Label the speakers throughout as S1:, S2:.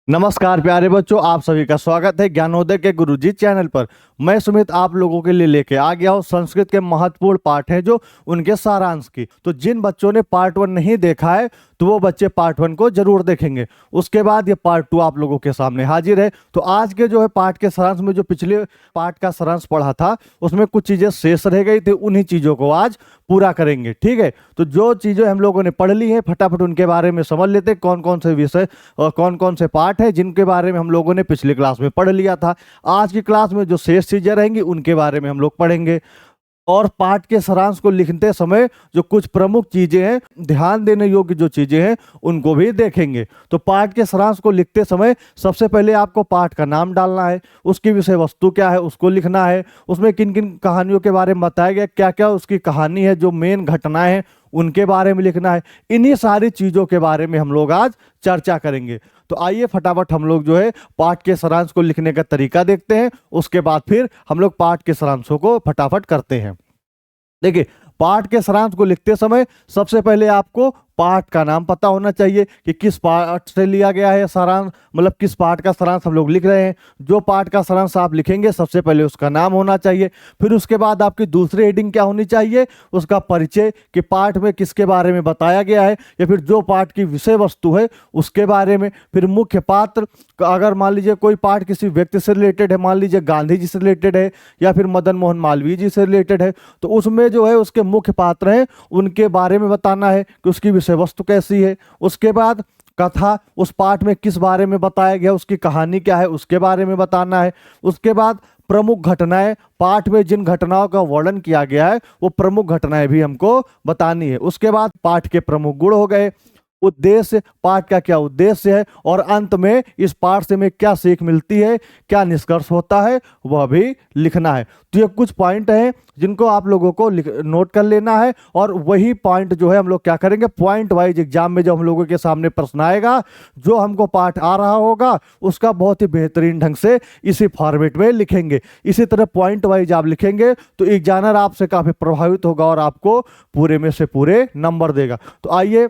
S1: नमस्कार प्यारे बच्चों, आप सभी का स्वागत है ज्ञानोदय के गुरुजी चैनल पर। मैं सुमित आप लोगों के लिए लेके आ गया हूँ संस्कृत के महत्वपूर्ण पाठ हैं जो उनके सारांश की। तो जिन बच्चों ने पार्ट 1 नहीं देखा है तो वो बच्चे पार्ट 1 को जरूर देखेंगे। उसके बाद ये पार्ट 2 आप लोगों के सामने हाजिर है। तो आज के जो है पाठ के सारांश में जो पिछले पार्ट का सारांश पढ़ा था उसमें कुछ चीजें शेष रह गई थी, उन्हीं चीजों को आज पूरा करेंगे। ठीक है, तो जो चीजें हम लोगों ने पढ़ ली है फटाफट उनके बारे में समझ लेते हैं। कौन कौन से विषय और कौन कौन से पार्ट है जिनके बारे में हम लोगों ने पिछली क्लास में पढ़ लिया था। आज की क्लास में जो शेष चीजें रहेंगी उनके बारे में हम लोग पढ़ेंगे। और पाठ के सारांश को लिखते समय जो कुछ प्रमुख चीजें हैं, ध्यान देने योग्य जो चीजें हैं उनको भी देखेंगे। तो पाठ के सारांश को लिखते समय सबसे पहले आपको पाठ का नाम डालना है, उसकी विषय वस्तु क्या है उसको लिखना है, उसमें किन किन कहानियों के बारे में बताया गया, क्या क्या उसकी कहानी है, जो मेन घटनाएं हैं उनके बारे में लिखना है। इन्हीं सारी चीजों के बारे में हम लोग आज चर्चा करेंगे। तो आइए फटाफट हम लोग जो है पाठ के सारांश को लिखने का तरीका देखते हैं, उसके बाद फिर हम लोग पाठ के सारांशों को फटाफट करते हैं। देखिए, पाठ के सारांश को लिखते समय सबसे पहले आपको पाठ का नाम पता होना चाहिए कि किस पाठ से लिया गया है सारांश, मतलब किस पाठ का सारांश हम लोग लिख रहे हैं। जो पाठ का सारांश आप लिखेंगे सबसे पहले उसका नाम होना चाहिए। फिर उसके बाद आपकी दूसरी हेडिंग क्या होनी चाहिए, उसका परिचय, कि पाठ में किसके बारे में बताया गया है, या फिर जो पाठ की विषय वस्तु है उसके बारे में। फिर मुख्य पात्र, अगर मान लीजिए कोई पाठ किसी व्यक्ति से रिलेटेड है, मान लीजिए गांधी जी से रिलेटेड है या फिर मदन मोहन मालवीय जी से रिलेटेड है, तो उसमें जो है उसके मुख्य पात्र हैं उनके बारे में बताना है कि उसकी विषय वस्तु कैसी है। उसके बाद कथा, उस पाठ में किस बारे में बताया गया, उसकी कहानी क्या है उसके बारे में बताना है। उसके बाद प्रमुख घटनाएं, पाठ में जिन घटनाओं का वर्णन किया गया है वो प्रमुख घटनाएं भी हमको बतानी है। उसके बाद पाठ के प्रमुख गुण हो गए, उद्देश्य, पाठ का क्या उद्देश्य है, और अंत में इस पाठ से हमें क्या सीख मिलती है, क्या निष्कर्ष होता है, वह भी लिखना है। तो ये कुछ पॉइंट हैं जिनको आप लोगों को नोट कर लेना है, और वही पॉइंट जो है हम लोग क्या करेंगे, पॉइंट वाइज एग्जाम में जब हम लोगों के सामने प्रश्न आएगा, जो हमको पाठ आ रहा होगा उसका बहुत ही बेहतरीन ढंग से इसी फॉर्मेट में लिखेंगे। इसी तरह पॉइंट वाइज आप लिखेंगे तो एग्जामिनर आपसे काफी प्रभावित होगा और आपको पूरे में से पूरे नंबर देगा। तो आइए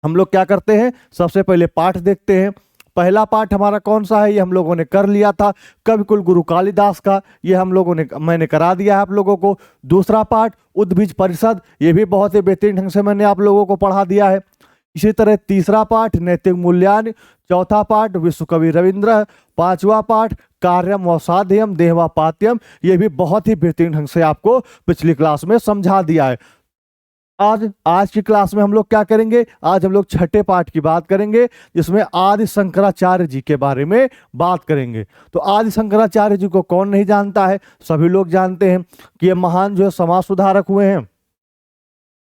S1: हम लोग क्या करते हैं, सबसे पहले पाठ देखते हैं। पहला पाठ हमारा कौन सा है, ये हम लोगों ने कर लिया था, कवि कुल गुरु कालिदास का, ये हम लोगों ने मैंने करा दिया है आप लोगों को। दूसरा पाठ उद्भिज परिषद, ये भी बहुत ही बेहतरीन ढंग से मैंने आप लोगों को पढ़ा दिया है। इसी तरह तीसरा पाठ नैतिक मूल्यांकन, चौथा पाठ विश्व कवि रविंद्र, पांचवा पाठ कार्यम व साध्यम देहवा पात्यम, ये भी बहुत ही बेहतरीन ढंग से आपको पिछली क्लास में समझा दिया है। आज की क्लास में हम लोग क्या करेंगे, आज हम लोग छठे पाठ की बात करेंगे जिसमें आदि शंकराचार्य जी के बारे में बात करेंगे। तो आदि शंकराचार्य जी को कौन नहीं जानता है, सभी लोग जानते हैं कि ये महान जो है समाज सुधारक हुए हैं।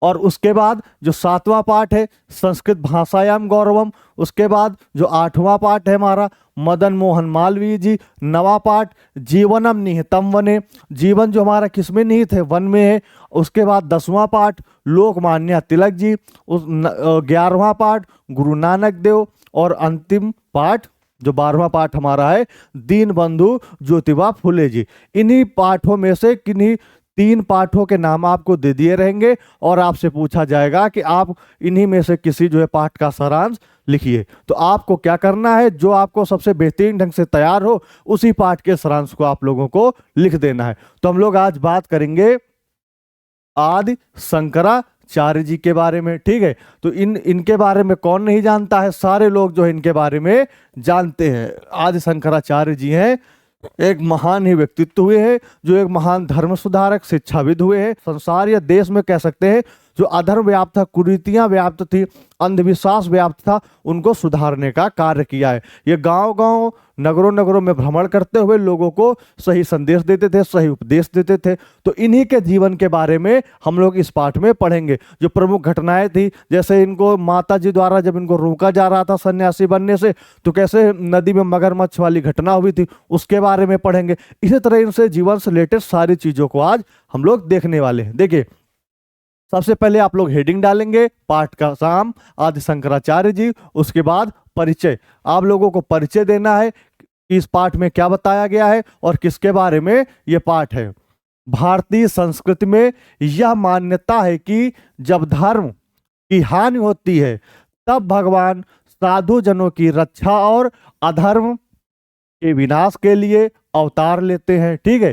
S1: और उसके बाद जो सातवां पाठ है संस्कृत भाषायाम गौरवम, उसके बाद जो आठवां पाठ है हमारा मदन मोहन मालवीय जी, नवा पाठ जीवनम निहितम वने, जीवन जो हमारा किसमें निहित है, वन में है। उसके बाद 10वां पाठ लोकमान्य तिलक जी, उस 11वां पाठ गुरु नानक देव, और अंतिम पाठ जो 12वां पाठ हमारा है दीन बंधु ज्योतिबा फुले जी। इन्हीं पाठों में से किन्हीं 3 पाठों के नाम आपको दे दिए रहेंगे और आपसे पूछा जाएगा कि आप इन्हीं में से किसी जो है पाठ का सारांश लिखिए। तो आपको क्या करना है, जो आपको सबसे बेहतरीन ढंग से तैयार हो उसी पाठ के सारांश को आप लोगों को लिख देना है। तो हम लोग आज बात करेंगे आदि शंकराचार्य जी के बारे में। ठीक है, तो इनके बारे में कौन नहीं जानता है, सारे लोग जो है इनके बारे में जानते हैं। आदि शंकराचार्य जी हैं एक महान ही व्यक्तित्व हुए हैं, जो एक महान धर्म सुधारक शिक्षाविद हुए हैं। संसार या देश में कह सकते हैं जो अधर्म व्याप्त था, कुरीतियां व्याप्त थी, अंधविश्वास व्याप्त था, उनको सुधारने का कार्य किया है। ये गांव गांव नगरों नगरों में भ्रमण करते हुए लोगों को सही संदेश देते थे, सही उपदेश देते थे। तो इन्हीं के जीवन के बारे में हम लोग इस पाठ में पढ़ेंगे। जो प्रमुख घटनाएं थी, जैसे इनको माता जी द्वारा जब इनको रोका जा रहा था सन्यासी बनने से, तो कैसे नदी में मगरमच्छ वाली घटना हुई थी उसके बारे में पढ़ेंगे। इसी तरह इनसे जीवन से रिलेटेड सारी चीजों को आज हम लोग देखने वाले हैं। देखिए, सबसे पहले आप लोग हेडिंग डालेंगे पाठ का नाम आदि शंकराचार्य जी, उसके बाद परिचय। आप लोगों को परिचय देना है कि इस पाठ में क्या बताया गया है और किसके बारे में यह पाठ है। भारतीय संस्कृति में यह मान्यता है कि जब धर्म की हानि होती है तब भगवान साधु जनों की रक्षा और अधर्म के विनाश के लिए अवतार लेते हैं। ठीक है,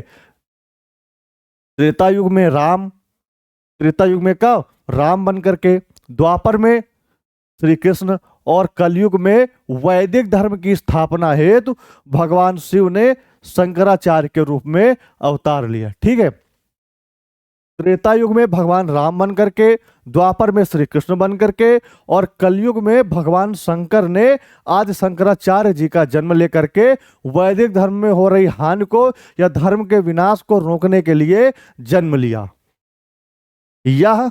S1: त्रेता युग में राम, त्रेता युग में क्या, राम बन करके, द्वापर में श्री कृष्ण, और कलयुग में वैदिक धर्म की स्थापना हेतु भगवान शिव ने शंकराचार्य के रूप में अवतार लिया। ठीक है, त्रेता युग में भगवान राम बन करके, द्वापर में श्री कृष्ण बन करके, और कलयुग में भगवान शंकर ने आदि शंकराचार्य जी का जन्म लेकर के वैदिक धर्म में हो रही हानि को या धर्म के विनाश को रोकने के लिए जन्म लिया। यह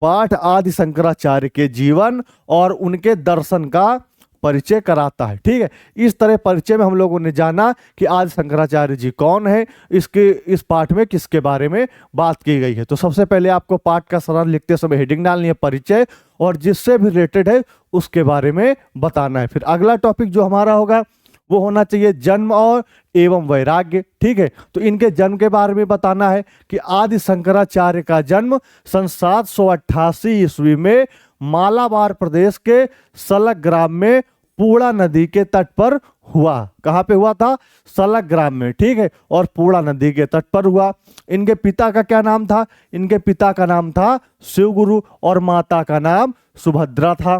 S1: पाठ आदि शंकराचार्य के जीवन और उनके दर्शन का परिचय कराता है। ठीक है, इस तरह परिचय में हम लोगों ने जाना कि आदि शंकराचार्य जी कौन है, इसके इस पाठ में किसके बारे में बात की गई है। तो सबसे पहले आपको पाठ का सारांश लिखते समय हेडिंग डालनी है परिचय, और जिससे भी रिलेटेड है उसके बारे में बताना है। फिर अगला टॉपिक जो हमारा होगा वो होना चाहिए जन्म और एवं वैराग्य। ठीक है, तो इनके जन्म के बारे में बताना है कि आदि शंकराचार्य का जन्म सन 788 ईस्वी में मालाबार प्रदेश के सलग ग्राम में पूर्णा नदी के तट पर हुआ। कहाँ पे हुआ था? सलग ग्राम में। ठीक है, और पूर्णा नदी के तट पर हुआ। इनके पिता का क्या नाम था? इनके पिता का नाम था शिवगुरु और माता का नाम सुभद्रा था।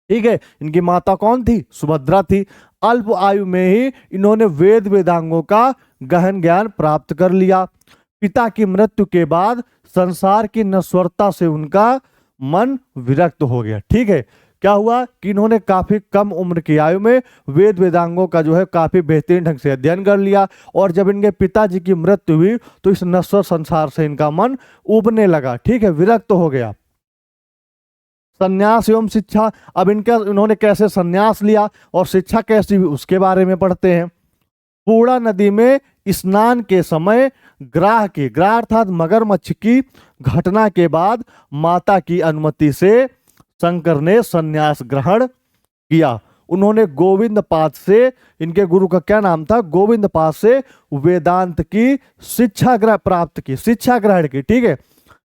S1: ठीक है, इनकी माता कौन थी? सुभद्रा थी। अल्प आयु में ही इन्होंने वेद वेदांगों का गहन ज्ञान प्राप्त कर लिया। पिता की मृत्यु के बाद संसार की नश्वरता से उनका मन विरक्त हो गया। ठीक है, क्या हुआ कि इन्होंने काफी कम उम्र की आयु में वेद वेदांगों का जो है काफी बेहतरीन ढंग से अध्ययन कर लिया, और जब इनके पिताजी की मृत्यु हुई तो इस नश्वर संसार से इनका मन उबने लगा। ठीक है, विरक्त हो गया। संन्यास एवं शिक्षा, अब इन्होंने कैसे संन्यास लिया और शिक्षा कैसी हुई उसके बारे में पढ़ते हैं। पूर्णा नदी में स्नान के समय ग्राह अर्थात मगरमच्छ की घटना के बाद माता की अनुमति से शंकर ने संन्यास ग्रहण किया। उन्होंने गोविंद पाद से, इनके गुरु का क्या नाम था? गोविंद पाद से वेदांत की शिक्षा ग्रहण की। ठीक है,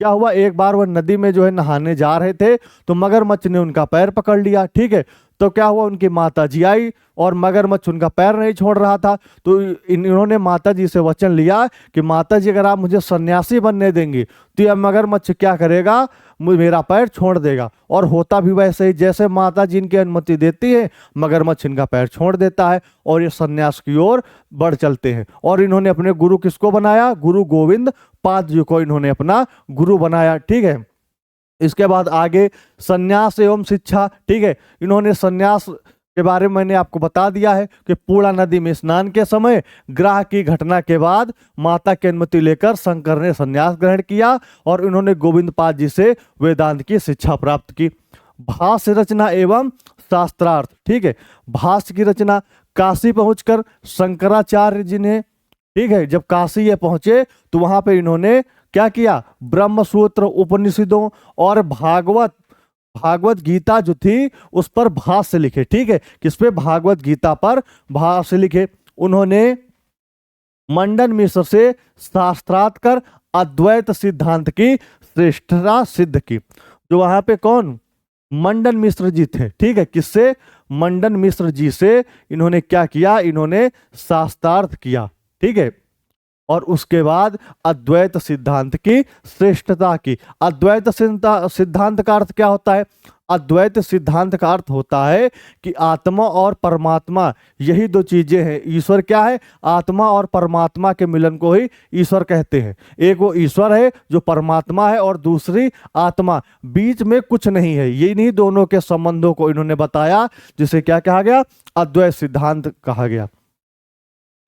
S1: क्या हुआ, एक बार वह नदी में जो है नहाने जा रहे थे तो मगरमच्छ ने उनका पैर पकड़ लिया। ठीक है, तो क्या हुआ, उनकी माता जी आई और मगरमच्छ उनका पैर नहीं छोड़ रहा था, तो इन्होंने माता जी से वचन लिया कि माता जी अगर आप मुझे सन्यासी बनने देंगी तो यह मगरमच्छ क्या करेगा, मेरा पैर छोड़ देगा। और होता भी वैसे ही, जैसे माता जी इनकी अनुमति देती है मगरमच्छ इनका पैर छोड़ देता है और ये सन्यास की ओर बढ़ चलते हैं। और इन्होंने अपने गुरु किसको बनाया? गुरु गोविंद पाद जी को इन्होंने अपना गुरु बनाया। ठीक है, इसके बाद आगे सन्यास एवं शिक्षा। ठीक है, इन्होंने सन्यास के बारे में मैंने आपको बता दिया है कि पूर्णा नदी में स्नान के समय ग्राह की घटना के बाद माता की अनुमति लेकर शंकर ने सन्यास ग्रहण किया और इन्होंने गोविंद पाद जी से वेदांत की शिक्षा प्राप्त की। भाष्य रचना एवं शास्त्रार्थ। ठीक है, भाष्य की रचना काशी पहुंचकर शंकराचार्य जी ने, ठीक है, जब काशी ये पहुंचे तो वहां पे इन्होंने क्या किया? ब्रह्मसूत्र, उपनिषदों और भागवत गीता जो थी उस पर भाष्य लिखे। ठीक है, किस पे? भागवत गीता पर भाष्य लिखे। उन्होंने मंडन मिश्र से शास्त्रार्थ कर अद्वैत सिद्धांत की श्रेष्ठता सिद्ध की। जो वहां पे कौन? मंडन मिश्र जी थे। ठीक है, किससे? मंडन मिश्र जी से इन्होंने क्या किया? इन्होंने शास्त्रार्थ किया। ठीक है, और उसके बाद अद्वैत सिद्धांत की श्रेष्ठता की। अद्वैत सिद्धांत का अर्थ क्या होता है? अद्वैत सिद्धांत का अर्थ होता है कि आत्मा और परमात्मा यही दो चीजें हैं। ईश्वर क्या है? आत्मा और परमात्मा के मिलन को ही ईश्वर कहते हैं। एक वो ईश्वर है जो परमात्मा है और दूसरी आत्मा, बीच में कुछ नहीं है। ये इन्हीं दोनों के संबंधों को इन्होंने बताया, जिसे क्या कहा गया? अद्वैत सिद्धांत कहा गया।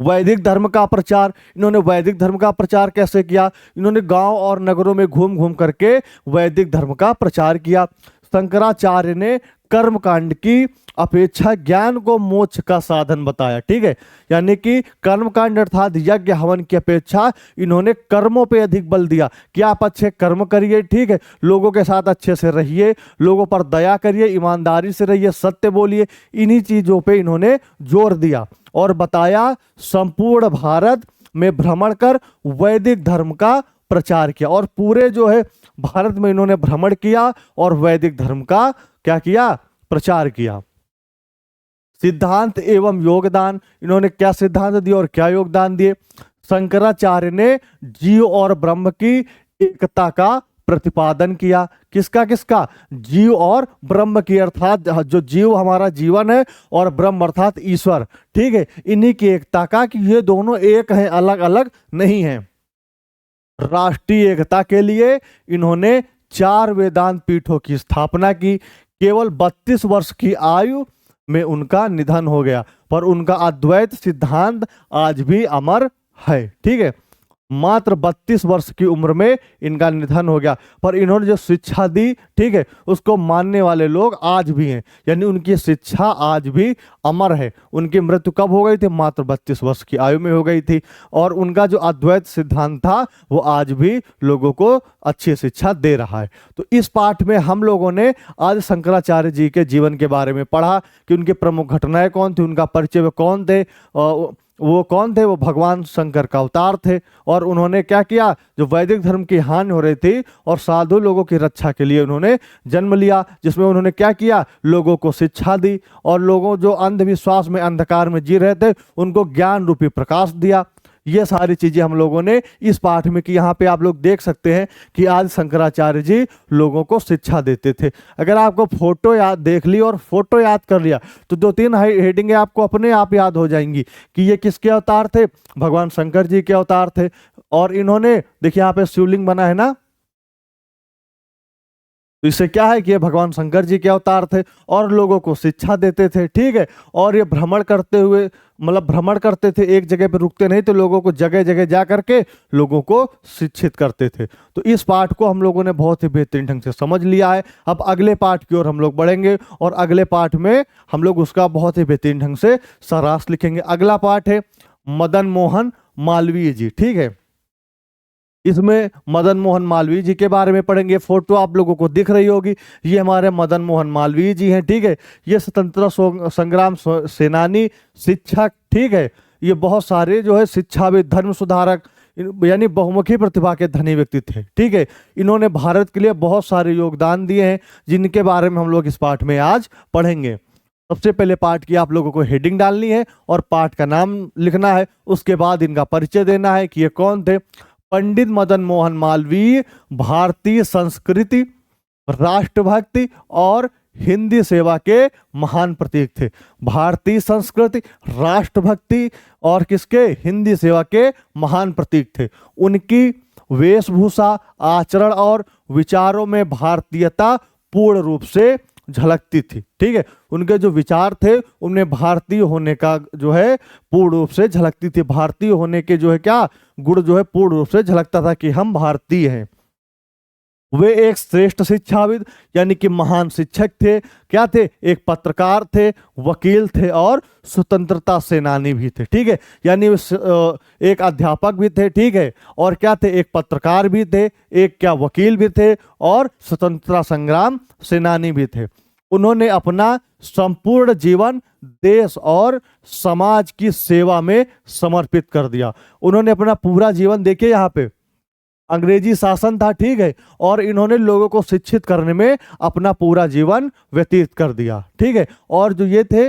S1: वैदिक धर्म का प्रचार। इन्होंने वैदिक धर्म का प्रचार कैसे किया? इन्होंने गांव और नगरों में घूम घूम करके वैदिक धर्म का प्रचार किया। शंकराचार्य ने कर्म कांड की अपेक्षा ज्ञान को मोक्ष का साधन बताया। ठीक है, यानी कि कर्म कांड अर्थात यज्ञ हवन की अपेक्षा इन्होंने कर्मों पे अधिक बल दिया कि आप अच्छे कर्म करिए। ठीक है, लोगों के साथ अच्छे से रहिए, लोगों पर दया करिए, ईमानदारी से रहिए, सत्य बोलिए। इन्हीं चीजों पे इन्होंने जोर दिया और बताया संपूर्ण भारत में भ्रमण कर वैदिक धर्म का प्रचार किया। और पूरे जो है भारत में इन्होंने भ्रमण किया और वैदिक धर्म का क्या किया? प्रचार किया। सिद्धांत एवं योगदान, इन्होंने क्या सिद्धांत दिए और क्या योगदान दिए। शंकराचार्य ने जीव और ब्रह्म की एकता का प्रतिपादन किया। किसका किसका? जीव और ब्रह्म की, अर्थात जो जीव हमारा जीवन है और ब्रह्म अर्थात ईश्वर, ठीक है, इन्हीं की एकता का, कि ये दोनों एक हैं, अलग अलग नहीं हैं। राष्ट्रीय एकता के लिए इन्होंने 4 वेदांत पीठों की स्थापना की। केवल 32 वर्ष की आयु में उनका निधन हो गया, पर उनका अद्वैत सिद्धांत आज भी अमर है, ठीक है। मात्र 32 वर्ष की उम्र में इनका निधन हो गया, पर इन्होंने जो शिक्षा दी, ठीक है, उसको मानने वाले लोग आज भी हैं, यानी उनकी शिक्षा आज भी अमर है। उनकी मृत्यु कब हो गई थी? मात्र 32 वर्ष की आयु में हो गई थी। और उनका जो अद्वैत सिद्धांत था वो आज भी लोगों को अच्छी शिक्षा दे रहा है। तो इस पाठ में हम लोगों ने आज शंकराचार्य जी के जीवन के बारे में पढ़ा कि उनकी प्रमुख घटनाएं कौन थी, उनका परिचय वे कौन थे, वो कौन थे? वो भगवान शंकर का अवतार थे। और उन्होंने क्या किया? जो वैदिक धर्म की हानि हो रही थी और साधु लोगों की रक्षा के लिए उन्होंने जन्म लिया, जिसमें उन्होंने क्या किया? लोगों को शिक्षा दी और लोगों जो अंधविश्वास में, अंधकार में जी रहे थे, उनको ज्ञान रूपी प्रकाश दिया। ये सारी चीजें हम लोगों ने इस पाठ में की। यहाँ पे आप लोग देख सकते हैं कि आज शंकराचार्य जी लोगों को शिक्षा देते थे। अगर आपको फोटो याद देख ली और फोटो याद कर लिया तो 2-3 हेडिंगें आपको अपने आप याद हो जाएंगी कि ये किसके अवतार थे? भगवान शंकर जी के अवतार थे। और इन्होंने, देखिए यहाँ पे शिवलिंग बना है ना, तो इससे क्या है कि ये भगवान शंकर जी के अवतार थे और लोगों को शिक्षा देते थे, ठीक है। और ये भ्रमण करते हुए, मतलब भ्रमण करते थे, एक जगह पे रुकते नहीं, तो लोगों को जगह जगह जा करके लोगों को शिक्षित करते थे। तो इस पाठ को हम लोगों ने बहुत ही बेहतरीन ढंग से समझ लिया है। अब अगले पाठ की ओर हम लोग बढ़ेंगे और अगले पाठ में हम लोग उसका बहुत ही बेहतरीन ढंग से सारांश लिखेंगे। अगला पाठ है मदन मोहन मालवीय जी, ठीक है। इसमें मदन मोहन मालवीय जी के बारे में पढ़ेंगे। फोटो आप लोगों को दिख रही होगी, ये हमारे मदन मोहन मालवीय जी हैं, ठीक है। ये स्वतंत्रता संग्राम सेनानी, शिक्षक, ठीक है। ये बहुत सारे जो है शिक्षाविद, धर्म सुधारक, यानी बहुमुखी प्रतिभा के धनी व्यक्ति थे, ठीक है। इन्होंने भारत के लिए बहुत सारे योगदान दिए हैं, जिनके बारे में हम लोग इस पाठ में आज पढ़ेंगे। सबसे पहले पाठ की आप लोगों को हेडिंग डालनी है और पाठ का नाम लिखना है। उसके बाद इनका परिचय देना है कि ये कौन थे। पंडित मदन मोहन मालवीय भारतीय संस्कृति, राष्ट्रभक्ति और हिंदी सेवा के महान प्रतीक थे। भारतीय संस्कृति, राष्ट्रभक्ति और किसके? हिंदी सेवा के महान प्रतीक थे। उनकी वेशभूषा, आचरण और विचारों में भारतीयता पूर्ण रूप से झलकती थी, ठीक है। उनके जो विचार थे उनमें भारतीय होने का जो है पूर्ण रूप से झलकती थी। भारतीय होने के जो है क्या गुण जो है पूर्ण रूप से झलकता था कि हम भारतीय हैं। वे एक श्रेष्ठ शिक्षाविद, यानी कि महान शिक्षक थे। क्या थे? एक पत्रकार थे, वकील थे और स्वतंत्रता सेनानी भी थे, ठीक है। यानी एक अध्यापक भी थे, ठीक है। और क्या थे? एक पत्रकार भी थे, एक क्या वकील भी थे और स्वतंत्रता संग्राम सेनानी भी थे। उन्होंने अपना संपूर्ण जीवन देश और समाज की सेवा में समर्पित कर दिया। उन्होंने अपना पूरा जीवन, देखिए यहाँ पे अंग्रेजी शासन था, ठीक है, और इन्होंने लोगों को शिक्षित करने में अपना पूरा जीवन व्यतीत कर दिया, ठीक है। और जो ये थे,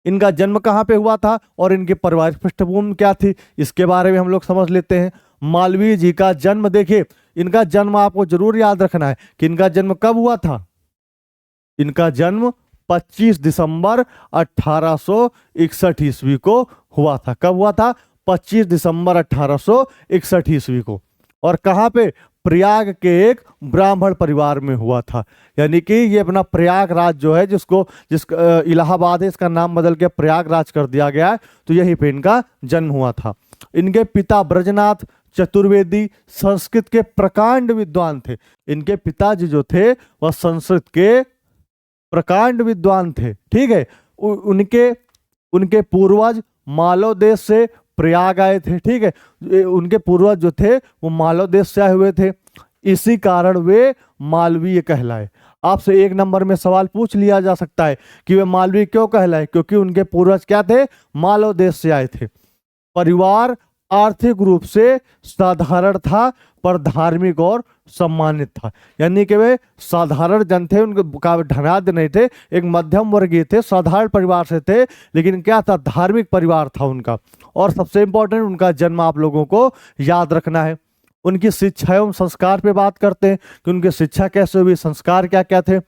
S1: इनका जन्म कहाँ पे हुआ था और इनकी पारिवारिक पृष्ठभूमि क्या थी, इसके बारे में हम लोग समझ लेते हैं। मालवीय जी का जन्म, देखिए इनका जन्म आपको जरूर याद रखना है कि इनका जन्म कब हुआ था। इनका जन्म 25 दिसंबर 1861 ईस्वी को हुआ था। कब हुआ था? 25 दिसंबर 1861 ईस्वी को। और कहाँ पे? प्रयाग के एक ब्राह्मण परिवार में हुआ था। यानी कि ये अपना प्रयागराज जो है, जिस इलाहाबाद है, इसका नाम बदल के प्रयागराज कर दिया गया है, तो यहीं पे इनका जन्म हुआ था। इनके पिता ब्रजनाथ चतुर्वेदी संस्कृत के प्रकांड विद्वान थे। इनके पिताजी जो थे वह संस्कृत के प्रकांड विद्वान थे, ठीक है। उनके पूर्वज मालव देश से प्रयाग आए थे, ठीक है। उनके पूर्वज जो थे वो मालव देश से आए हुए थे, इसी कारण वे मालवीय कहलाए। आपसे 1 नंबर में सवाल पूछ लिया जा सकता है कि वे मालवीय क्यों कहलाए? क्योंकि उनके पूर्वज क्या थे? मालव देश से आए थे। परिवार आर्थिक रूप से साधारण था पर धार्मिक और सम्मानित था। यानी कि वे साधारण जन थे, उनके का धनाढ्य नहीं थे, एक मध्यम वर्गीय थे, साधारण परिवार से थे, लेकिन क्या था, धार्मिक परिवार था उनका। और सबसे इंपॉर्टेंट, उनका जन्म आप लोगों को याद रखना है। उनकी शिक्षा एवं संस्कार पे बात करते हैं कि उनकी शिक्षा कैसे हुई, संस्कार क्या क्या थे।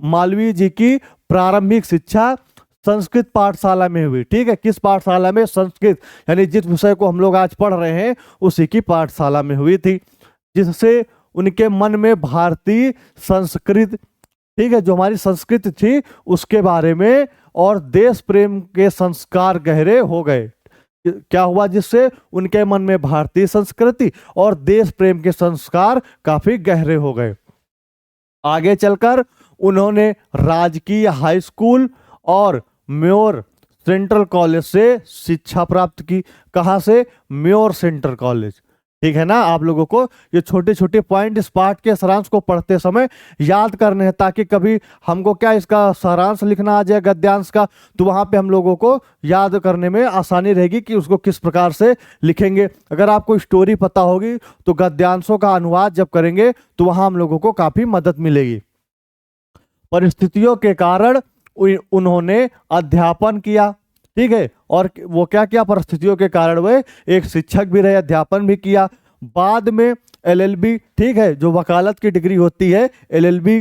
S1: मालवीय जी की प्रारंभिक शिक्षा संस्कृत पाठशाला में हुई। ठीक है, किस पाठशाला में? संस्कृत, यानी जिस विषय को हम लोग आज पढ़ रहे हैं उसी की पाठशाला में हुई थी, जिससे उनके मन में भारतीय संस्कृत, ठीक है, जो हमारी संस्कृति थी उसके बारे में और देश प्रेम के संस्कार गहरे हो गए। क्या हुआ? जिससे उनके मन में भारतीय संस्कृति और देश प्रेम के संस्कार काफी गहरे हो गए। आगे चलकर उन्होंने राजकीय हाई स्कूल और म्योर सेंट्रल कॉलेज से शिक्षा प्राप्त की। कहां से? More central college. ठीक है ना, आप लोगों को ये छोटे छोटे पॉइंट इस पाठ के सारांश को पढ़ते समय याद करने हैं, ताकि कभी हमको क्या इसका सारांश लिखना आ जाए गद्यांश का, तो वहां पे हम लोगों को याद करने में आसानी रहेगी कि उसको किस प्रकार से लिखेंगे। अगर आपको स्टोरी पता होगी तो गद्यांशों का अनुवाद जब करेंगे तो वहां हम लोगों को काफी मदद मिलेगी। परिस्थितियों के कारण उन्होंने अध्यापन किया। ठीक है, और वो क्या किया? परिस्थितियों के कारण वे एक शिक्षक भी रहे, अध्यापन भी किया। बाद में एलएलबी, ठीक है, जो वकालत की डिग्री होती है, एलएलबी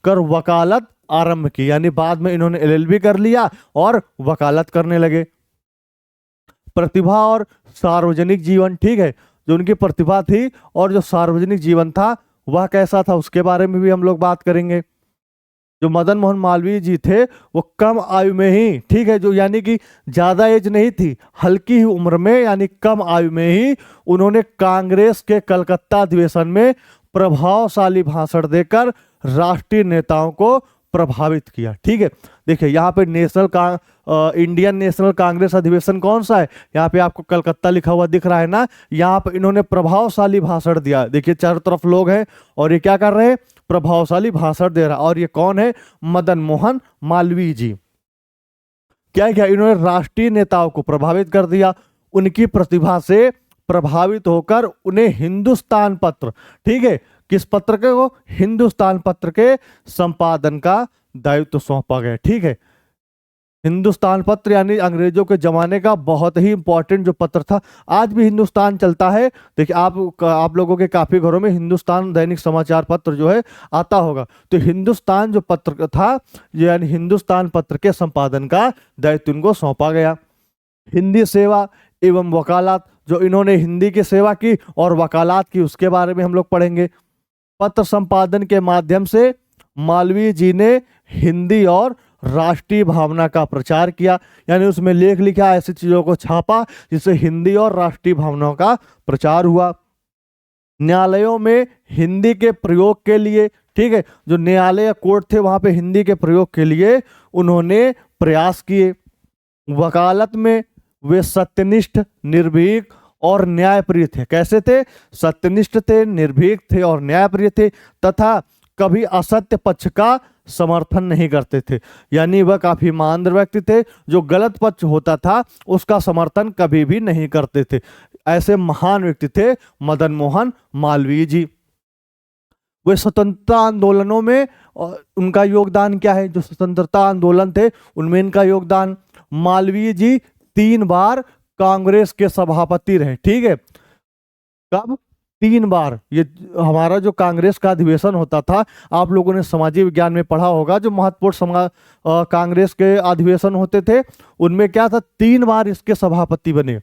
S1: कर वकालत आरंभ की। यानी बाद में इन्होंने एलएलबी कर लिया और वकालत करने लगे। प्रतिभा और सार्वजनिक जीवन, ठीक है, जो उनकी प्रतिभा थी और जो सार्वजनिक जीवन था वह कैसा था उसके बारे में भी हम लोग बात करेंगे। जो मदन मोहन मालवीय जी थे वो कम आयु में ही, ठीक है, जो यानी कि ज्यादा एज नहीं थी, हल्की ही उम्र में यानी कम आयु में ही उन्होंने कांग्रेस के कलकत्ता अधिवेशन में प्रभावशाली भाषण देकर राष्ट्रीय नेताओं को प्रभावित किया। ठीक है, देखिए यहाँ पे इंडियन नेशनल कांग्रेस अधिवेशन कौन सा है? यहाँ पे आपको कलकत्ता लिखा हुआ दिख रहा है ना। यहाँ पे इन्होंने प्रभावशाली भाषण दिया। देखिए चारों तरफ लोग हैं और ये क्या कर रहे हैं? प्रभावशाली भाषण दे रहा। और ये कौन है? मदन मोहन मालवीय जी। क्या किया इन्होंने? राष्ट्रीय नेताओं को प्रभावित कर दिया। उनकी प्रतिभा से प्रभावित होकर उन्हें हिंदुस्तान पत्र, ठीक है, किस पत्र के? वो हिंदुस्तान पत्र के संपादन का दायित्व सौंपा गया। ठीक है, हिंदुस्तान पत्र यानी अंग्रेजों के जमाने का बहुत ही इंपॉर्टेंट जो पत्र था। आज भी हिंदुस्तान चलता है। देखिए आप लोगों के काफी घरों में हिंदुस्तान दैनिक समाचार पत्र जो है आता होगा। तो हिंदुस्तान जो पत्र था, यानी हिंदुस्तान पत्र के संपादन का दायित्व इनको सौंपा गया। हिंदी सेवा एवं वकालत, जो इन्होंने हिंदी की सेवा की और वकालत की, उसके बारे में हम लोग पढ़ेंगे। पत्र संपादन के माध्यम से मालवीय जी ने हिंदी और राष्ट्रीय भावना का प्रचार किया। यानी उसमें लेख लिखा, ऐसी चीजों को छापा जिससे हिंदी और राष्ट्रीय भावनाओं का प्रचार हुआ। न्यायालयों में हिंदी के प्रयोग के लिए, ठीक है, जो न्यायालय या कोर्ट थे वहां पे हिंदी के प्रयोग के लिए उन्होंने प्रयास किए। वकालत में वे सत्यनिष्ठ, निर्भीक और न्यायप्रिय थे। कैसे थे? सत्यनिष्ठ थे, निर्भीक थे और न्यायप्रिय थे, तथा कभी असत्य पक्ष का समर्थन नहीं करते थे। यानी वह काफी ईमानदार व्यक्ति थे, जो गलत पक्ष होता था उसका समर्थन कभी भी नहीं करते थे। ऐसे महान व्यक्ति थे मदन मोहन मालवीय जी। वे स्वतंत्रता आंदोलनों में उनका योगदान क्या है? जो स्वतंत्रता आंदोलन थे उनमें इनका योगदान। मालवीय जी 3 बार कांग्रेस के सभापति रहे। ठीक है, कब? 3 बार। ये हमारा जो कांग्रेस का अधिवेशन होता था, आप लोगों ने सामाजिक विज्ञान में पढ़ा होगा, जो महत्वपूर्ण कांग्रेस के अधिवेशन होते थे उनमें क्या था? 3 बार इसके सभापति बने।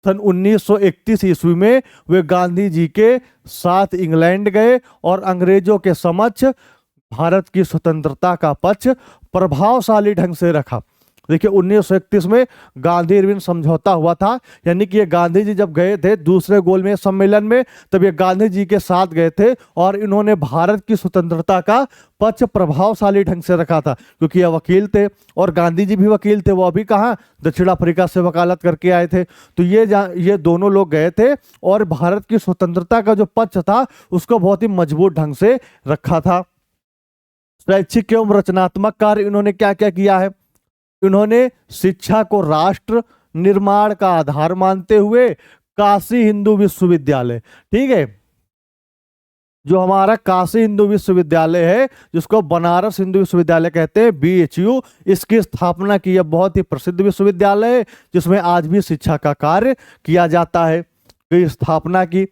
S1: सन 1931 ईस्वी में वे गांधी जी के साथ इंग्लैंड गए और अंग्रेजों के समक्ष भारत की स्वतंत्रता का पक्ष प्रभावशाली ढंग से रखा। देखिए 1931 में गांधी इरविन समझौता हुआ था। यानी कि ये गांधी जी जब गए थे दूसरे गोलमेज सम्मेलन में, तब ये गांधी जी के साथ गए थे और इन्होंने भारत की स्वतंत्रता का पक्ष प्रभावशाली ढंग से रखा था, क्योंकि ये वकील थे और गांधी जी भी वकील थे। वो अभी कहाँ? दक्षिण अफ्रीका से वकालत करके आए थे। तो ये दोनों लोग गए थे और भारत की स्वतंत्रता का जो पक्ष था उसको बहुत ही मजबूत ढंग से रखा था। शैक्षिक एवं रचनात्मक कार्य इन्होंने क्या क्या किया है? इन्होंने शिक्षा को राष्ट्र निर्माण का आधार मानते हुए काशी हिंदू विश्वविद्यालय। ठीक है, जो हमारा काशी हिंदू विश्वविद्यालय है, जिसको बनारस हिंदू विश्वविद्यालय कहते हैं, BHU, इसकी स्थापना की यह बहुत ही प्रसिद्ध विश्वविद्यालय है, जिसमें आज भी शिक्षा का कार्य किया जाता है। की स्थापना की,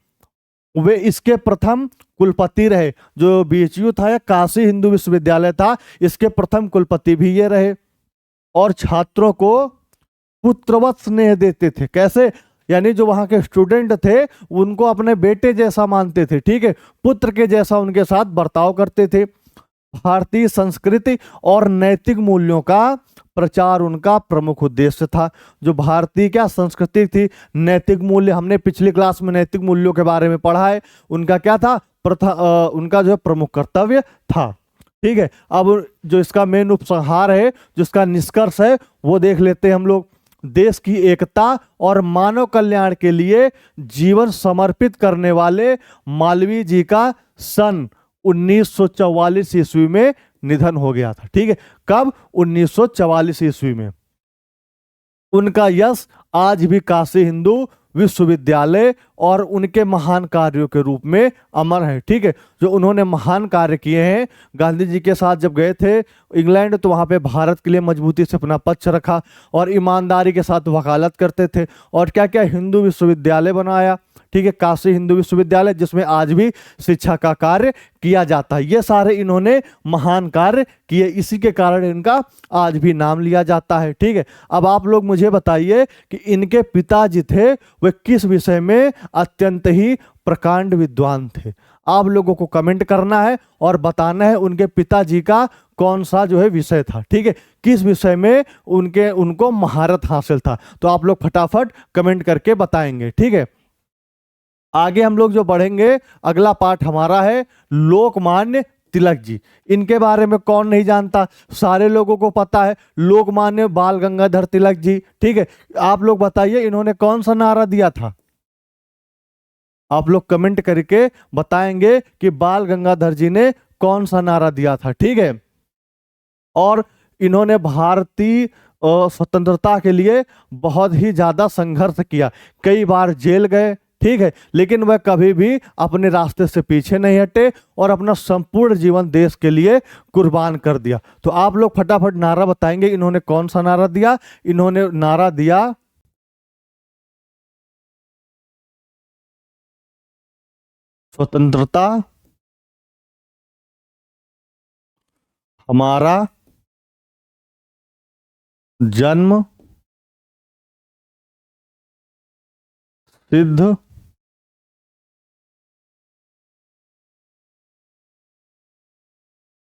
S1: वे इसके प्रथम कुलपति रहे। जो BHU था, या काशी हिंदू विश्वविद्यालय था, इसके प्रथम कुलपति भी ये रहे। और छात्रों को पुत्रवत स्नेह देते थे। कैसे? यानी जो वहां के स्टूडेंट थे उनको अपने बेटे जैसा मानते थे। ठीक है, पुत्र के जैसा उनके साथ बर्ताव करते थे। भारतीय संस्कृति और नैतिक मूल्यों का प्रचार उनका प्रमुख उद्देश्य था। जो भारतीय क्या संस्कृति थी, नैतिक मूल्य, हमने पिछली क्लास में नैतिक मूल्यों के बारे में पढ़ा है। उनका क्या था, उनका जो है प्रमुख कर्तव्य था। ठीक है, अब जो इसका मेन उपसंहार है, जिसका निष्कर्ष है, वो देख लेते हैं हम लोग। देश की एकता और मानव कल्याण के लिए जीवन समर्पित करने वाले मालवीय जी का सन 1944 ईस्वी में निधन हो गया था। ठीक है, कब? 1944 ईस्वी में। उनका यश आज भी काशी हिंदू विश्वविद्यालय और उनके महान कार्यों के रूप में अमर है। ठीक है, जो उन्होंने महान कार्य किए हैं, गांधी जी के साथ जब गए थे इंग्लैंड, तो वहाँ पे भारत के लिए मजबूती से अपना पक्ष रखा और ईमानदारी के साथ वकालत करते थे। और क्या क्या हिंदू विश्वविद्यालय बनाया। ठीक है, काशी हिंदू विश्वविद्यालय, जिसमें आज भी शिक्षा का कार्य किया जाता है। ये सारे इन्होंने महान कार्य किए, इसी के कारण इनका आज भी नाम लिया जाता है। ठीक है, अब आप लोग मुझे बताइए कि इनके पिताजी थे वे किस विषय में अत्यंत ही प्रकांड विद्वान थे। आप लोगों को कमेंट करना है और बताना है उनके पिताजी का कौन सा जो है विषय था। ठीक है, किस विषय में उनको महारत हासिल था। तो आप लोग फटाफट कमेंट करके बताएंगे। ठीक है, आगे हम लोग जो बढ़ेंगे, अगला पार्ट हमारा है लोकमान्य तिलक जी। इनके बारे में कौन नहीं जानता, सारे लोगों को पता है, लोकमान्य बाल गंगाधर तिलक जी। ठीक है, आप लोग बताइए इन्होंने कौन सा नारा दिया था। आप लोग कमेंट करके बताएंगे कि बाल गंगाधर जी ने कौन सा नारा दिया था। ठीक है, और इन्होंने भारतीय स्वतंत्रता के लिए बहुत ही ज्यादा संघर्ष किया, कई बार जेल गए। ठीक है, लेकिन वह कभी भी अपने रास्ते से पीछे नहीं हटे और अपना संपूर्ण जीवन देश के लिए कुर्बान कर दिया। तो आप लोग फटाफट नारा बताएंगे इन्होंने कौन सा नारा दिया। इन्होंने नारा दिया स्वतंत्रता हमारा जन्म सिद्ध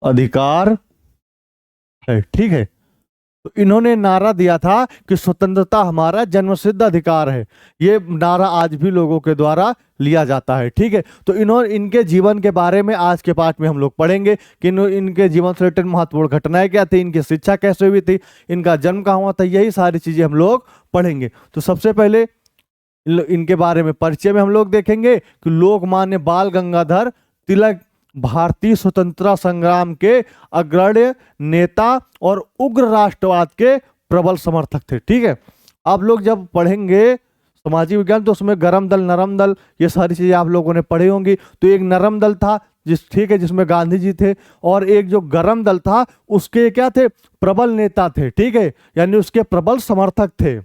S1: अधिकार है। ठीक है, तो इन्होंने नारा दिया था कि स्वतंत्रता हमारा जन्मसिद्ध अधिकार है। ये नारा आज भी लोगों के द्वारा लिया जाता है। ठीक है, तो इनके जीवन के बारे में आज के पाठ में हम लोग पढ़ेंगे कि इनके जीवन से रिलेटेड महत्वपूर्ण घटनाएं क्या थी, इनकी शिक्षा कैसे हुई थी, इनका जन्म कहाँ हुआ था, यही सारी चीजें हम लोग पढ़ेंगे। तो सबसे पहले इनके बारे में परिचय में हम लोग देखेंगे कि लोकमान्य बाल गंगाधर तिलक भारतीय स्वतंत्रता संग्राम के अग्रणी नेता और उग्र राष्ट्रवाद के प्रबल समर्थक थे। ठीक है, आप लोग जब पढ़ेंगे सामाजिक विज्ञान तो उसमें गरम दल, नरम दल, ये सारी चीजें आप लोगों ने पढ़ी होंगी। तो एक नरम दल था ठीक है, जिसमें गांधी जी थे, और एक जो गरम दल था उसके क्या थे, प्रबल नेता थे। ठीक है, यानी उसके प्रबल समर्थक थे।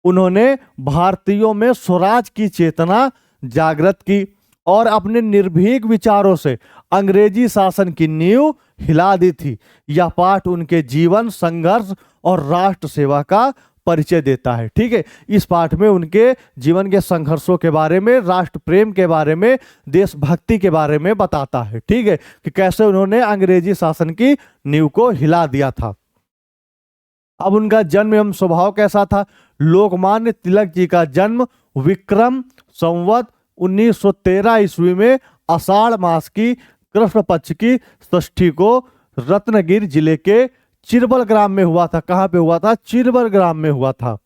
S1: उन्होंने भारतीयों में स्वराज की चेतना जागृत की और अपने निर्भीक विचारों से अंग्रेजी शासन की नींव हिला दी थी। यह पाठ उनके जीवन, संघर्ष और राष्ट्र सेवा का परिचय देता है। ठीक है, इस पाठ में उनके जीवन के संघर्षों के बारे में, राष्ट्र प्रेम के बारे में, देशभक्ति के बारे में बताता है। ठीक है, कि कैसे उन्होंने अंग्रेजी शासन की नींव को हिला दिया था। अब उनका जन्म एवं स्वभाव कैसा था। लोकमान्य तिलक जी का जन्म विक्रम संवत 1913 ईस्वी में आषाढ़ मास की कृष्ण पक्ष की षष्ठी को रत्नगिर जिले के चिरबल ग्राम में हुआ था। कहाँ पे हुआ था? चिरबल ग्राम में हुआ था।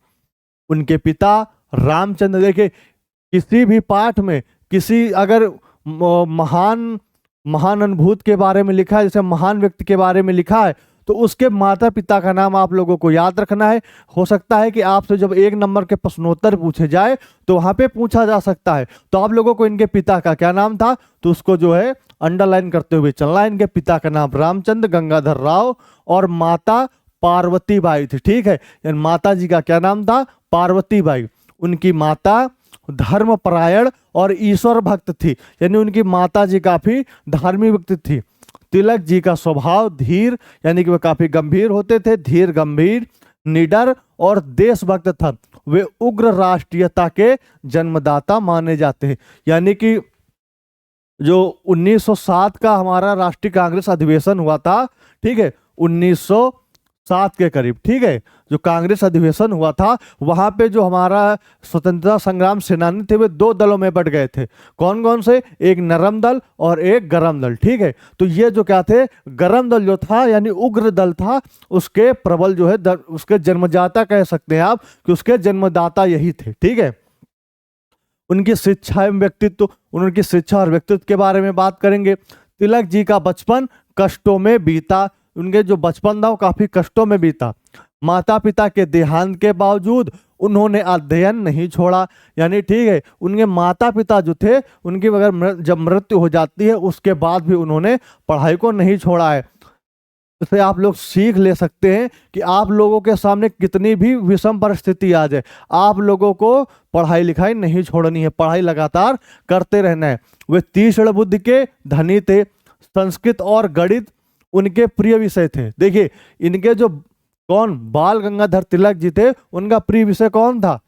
S1: उनके पिता रामचंद्र, देखे किसी भी पाठ में किसी अगर महान अनुभूत के बारे में लिखा है, जैसे महान व्यक्ति के बारे में लिखा है, तो उसके माता पिता का नाम आप लोगों को याद रखना है। हो सकता है कि आपसे जब 1 नंबर के प्रश्नोत्तर पूछे जाए तो वहां पे पूछा जा सकता है। तो आप लोगों को इनके पिता का क्या नाम था, तो उसको जो है अंडरलाइन करते हुए चलना है। इनके पिता का नाम रामचंद्र गंगाधर राव और माता पार्वती बाई थी। ठीक है, यानी माता जी का क्या नाम था, पार्वती बाई। उनकी माता धर्मपरायण और ईश्वर भक्त थी, यानी उनकी माता जी काफी धार्मिक व्यक्ति थी। तिलक जी का स्वभाव धीर, यानी कि वे काफी गंभीर होते थे, धीर गंभीर निडर और देशभक्त था। वे उग्र राष्ट्रीयता के जन्मदाता माने जाते हैं। यानी कि जो 1907 का हमारा राष्ट्रीय कांग्रेस अधिवेशन हुआ था, ठीक है, 1907 के करीब, ठीक है, जो कांग्रेस अधिवेशन हुआ था वहां पे जो हमारा स्वतंत्रता संग्राम सेनानी थे वे 2 दलों में बट गए थे। कौन कौन से, एक नरम दल और एक गरम दल। ठीक है, तो ये जो क्या थे, गरम दल जो था यानी उग्र दल था, उसके प्रबल जो है उसके जन्मदाता कह सकते हैं आप कि उसके जन्मदाता यही थे। ठीक है, उनकी शिक्षा एवं व्यक्तित्व, उनकी शिक्षा और व्यक्तित्व के बारे में बात करेंगे। तिलक जी का बचपन कष्टों में बीता, उनके जो बचपन था वो काफी कष्टों में बीता। माता पिता के देहांत के बावजूद उन्होंने अध्ययन नहीं छोड़ा, यानी ठीक है, उनके माता पिता जो थे उनकी अगर जब मृत्यु हो जाती है उसके बाद भी उन्होंने पढ़ाई को नहीं छोड़ा है। इससे आप लोग सीख ले सकते हैं कि आप लोगों के सामने कितनी भी विषम परिस्थिति आ जाए, आप लोगों को पढ़ाई लिखाई नहीं छोड़नी है, पढ़ाई लगातार करते रहना है। वे तीक्ष्ण बुद्धि के धनी थे, संस्कृत और गणित उनके प्रिय विषय थे। देखिए, इनके जो कौन, बाल गंगाधर तिलक जी थे, उनका प्रिय विषय कौन था,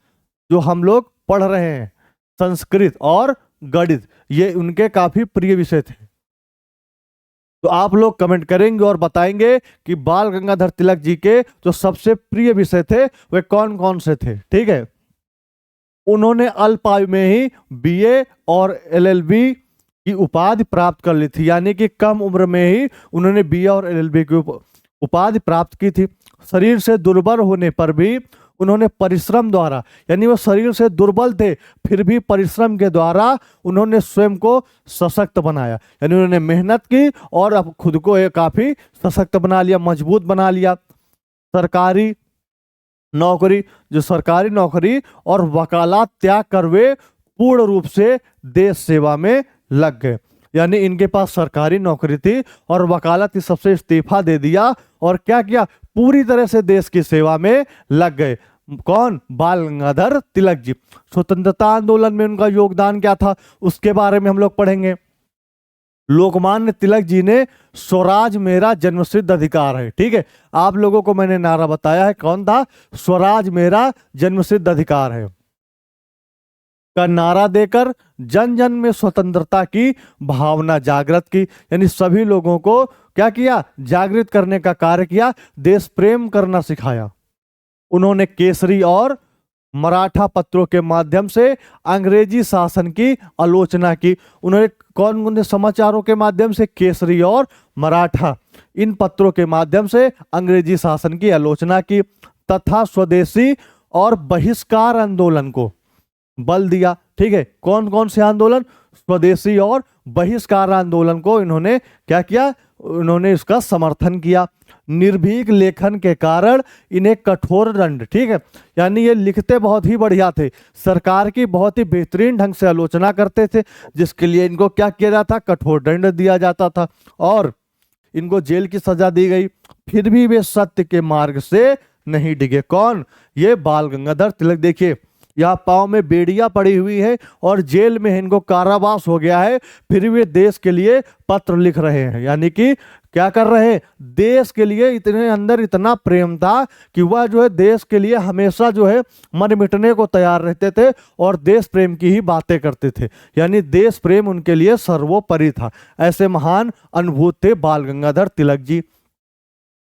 S1: जो हम लोग पढ़ रहे हैं, संस्कृत और गणित, ये उनके काफी प्रिय विषय थे। तो आप लोग कमेंट करेंगे और बताएंगे कि बाल गंगाधर तिलक जी के जो सबसे प्रिय विषय थे वे कौन कौन से थे। ठीक है, उन्होंने अल्प आयु में ही बीए और एलएलबी की उपाधि प्राप्त कर ली थी, यानी कि कम उम्र में ही उन्होंने बीए और एलएलबी की उपाधि प्राप्त की थी। शरीर से दुर्बल होने पर भी उन्होंने परिश्रम द्वारा, यानी वो शरीर से दुर्बल थे फिर भी परिश्रम के द्वारा उन्होंने स्वयं को सशक्त बनाया, यानी उन्होंने मेहनत की और अब खुद को काफी सशक्त बना लिया, मजबूत बना लिया। सरकारी नौकरी, जो सरकारी नौकरी और वकालत त्याग कर वे पूर्ण रूप से देश सेवा में लग गए, यानी इनके पास सरकारी नौकरी थी और वकालत की सबसे इस्तीफा दे दिया और क्या किया, पूरी तरह से देश की सेवा में लग गए। कौन, बाल गंगाधर तिलक जी। स्वतंत्रता आंदोलन में उनका योगदान क्या था उसके बारे में हम लोग पढ़ेंगे। लोकमान्य तिलक जी ने स्वराज मेरा जन्मसिद्ध अधिकार है, ठीक है, आप लोगों को मैंने नारा बताया है, कौन था, स्वराज मेरा जन्मसिद्ध अधिकार है का नारा देकर जन जन में स्वतंत्रता की भावना जागृत की, यानी सभी लोगों को क्या किया, जागृत करने का कार्य किया, देश प्रेम करना सिखाया। उन्होंने केसरी और मराठा पत्रों के माध्यम से अंग्रेजी शासन की आलोचना की। उन्होंने कौन कौन से समाचारों के माध्यम से, केसरी और मराठा, इन पत्रों के माध्यम से अंग्रेजी शासन की आलोचना की तथा स्वदेशी और बहिष्कार आंदोलन को बल दिया। ठीक है, कौन कौन से आंदोलन, स्वदेशी और बहिष्कार आंदोलन को इन्होंने क्या किया, उन्होंने इसका समर्थन किया। निर्भीक लेखन के कारण इन्हें कठोर दंड, ठीक है, यानी ये लिखते बहुत ही बढ़िया थे, सरकार की बहुत ही बेहतरीन ढंग से आलोचना करते थे, जिसके लिए इनको क्या किया जाता, कठोर दंड दिया जाता था और इनको जेल की सजा दी गई। फिर भी वे सत्य के मार्ग से नहीं डिगे। कौन, ये बाल गंगाधर तिलक। देखिए, यहाँ पाँव में बेड़ियां पड़ी हुई है और जेल में इनको कारावास हो गया है, फिर वे देश के लिए पत्र लिख रहे हैं, यानी कि क्या कर रहे हैं, देश के लिए इतने अंदर इतना प्रेम था कि वह जो है देश के लिए हमेशा जो है मर मिटने को तैयार रहते थे और देश प्रेम की ही बातें करते थे, यानी देश प्रेम उनके लिए सर्वोपरि था। ऐसे महान अनुभूत थे बाल गंगाधर तिलक जी।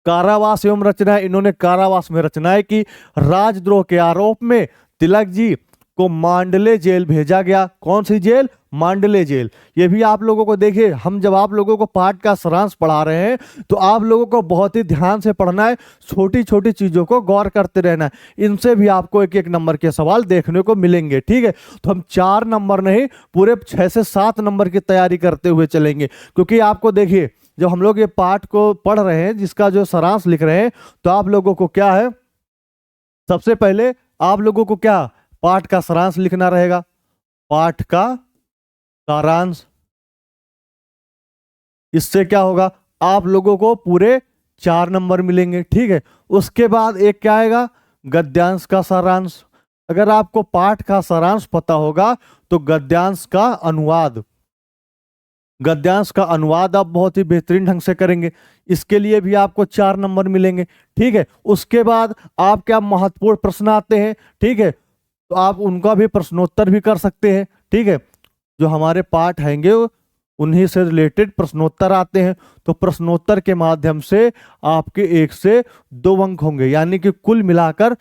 S1: कारावास एवं रचनाएं, इन्होंने कारावास में रचनाएं की। राजद्रोह के आरोप में तिलक जी को मांडले जेल भेजा गया। कौन सी जेल, मांडले जेल। ये भी आप लोगों को देखिए, हम जब आप लोगों को पाठ का सारांश पढ़ा रहे हैं तो आप लोगों को बहुत ही ध्यान से पढ़ना है, छोटी छोटी चीजों को गौर करते रहना है, इनसे भी आपको एक एक नंबर के सवाल देखने को मिलेंगे। ठीक है, तो हम 4 नंबर नहीं पूरे 6 से 7 नंबर की तैयारी करते हुए चलेंगे, क्योंकि आपको देखिए जब हम लोग ये पाठ को पढ़ रहे हैं, जिसका जो सारांश लिख रहे हैं, तो आप लोगों को क्या है, सबसे पहले आप लोगों को क्या पाठ का सारांश लिखना रहेगा। पाठ का सारांश, इससे क्या होगा, आप लोगों को पूरे 4 नंबर मिलेंगे। ठीक है, उसके बाद एक क्या आएगा, गद्यांश का सारांश। अगर आपको पाठ का सारांश पता होगा तो गद्यांश का अनुवाद, गद्यांश का अनुवाद आप बहुत ही बेहतरीन ढंग से करेंगे, इसके लिए भी आपको 4 नंबर मिलेंगे। ठीक है, उसके बाद आप क्या महत्वपूर्ण प्रश्न आते हैं, ठीक है, तो आप उनका भी प्रश्नोत्तर भी कर सकते हैं। ठीक है, जो हमारे पाठ हैंगे उन्हीं से रिलेटेड प्रश्नोत्तर आते हैं, तो प्रश्नोत्तर के माध्यम से आपके 1 से 2 अंक होंगे, यानी कि कुल मिलाकर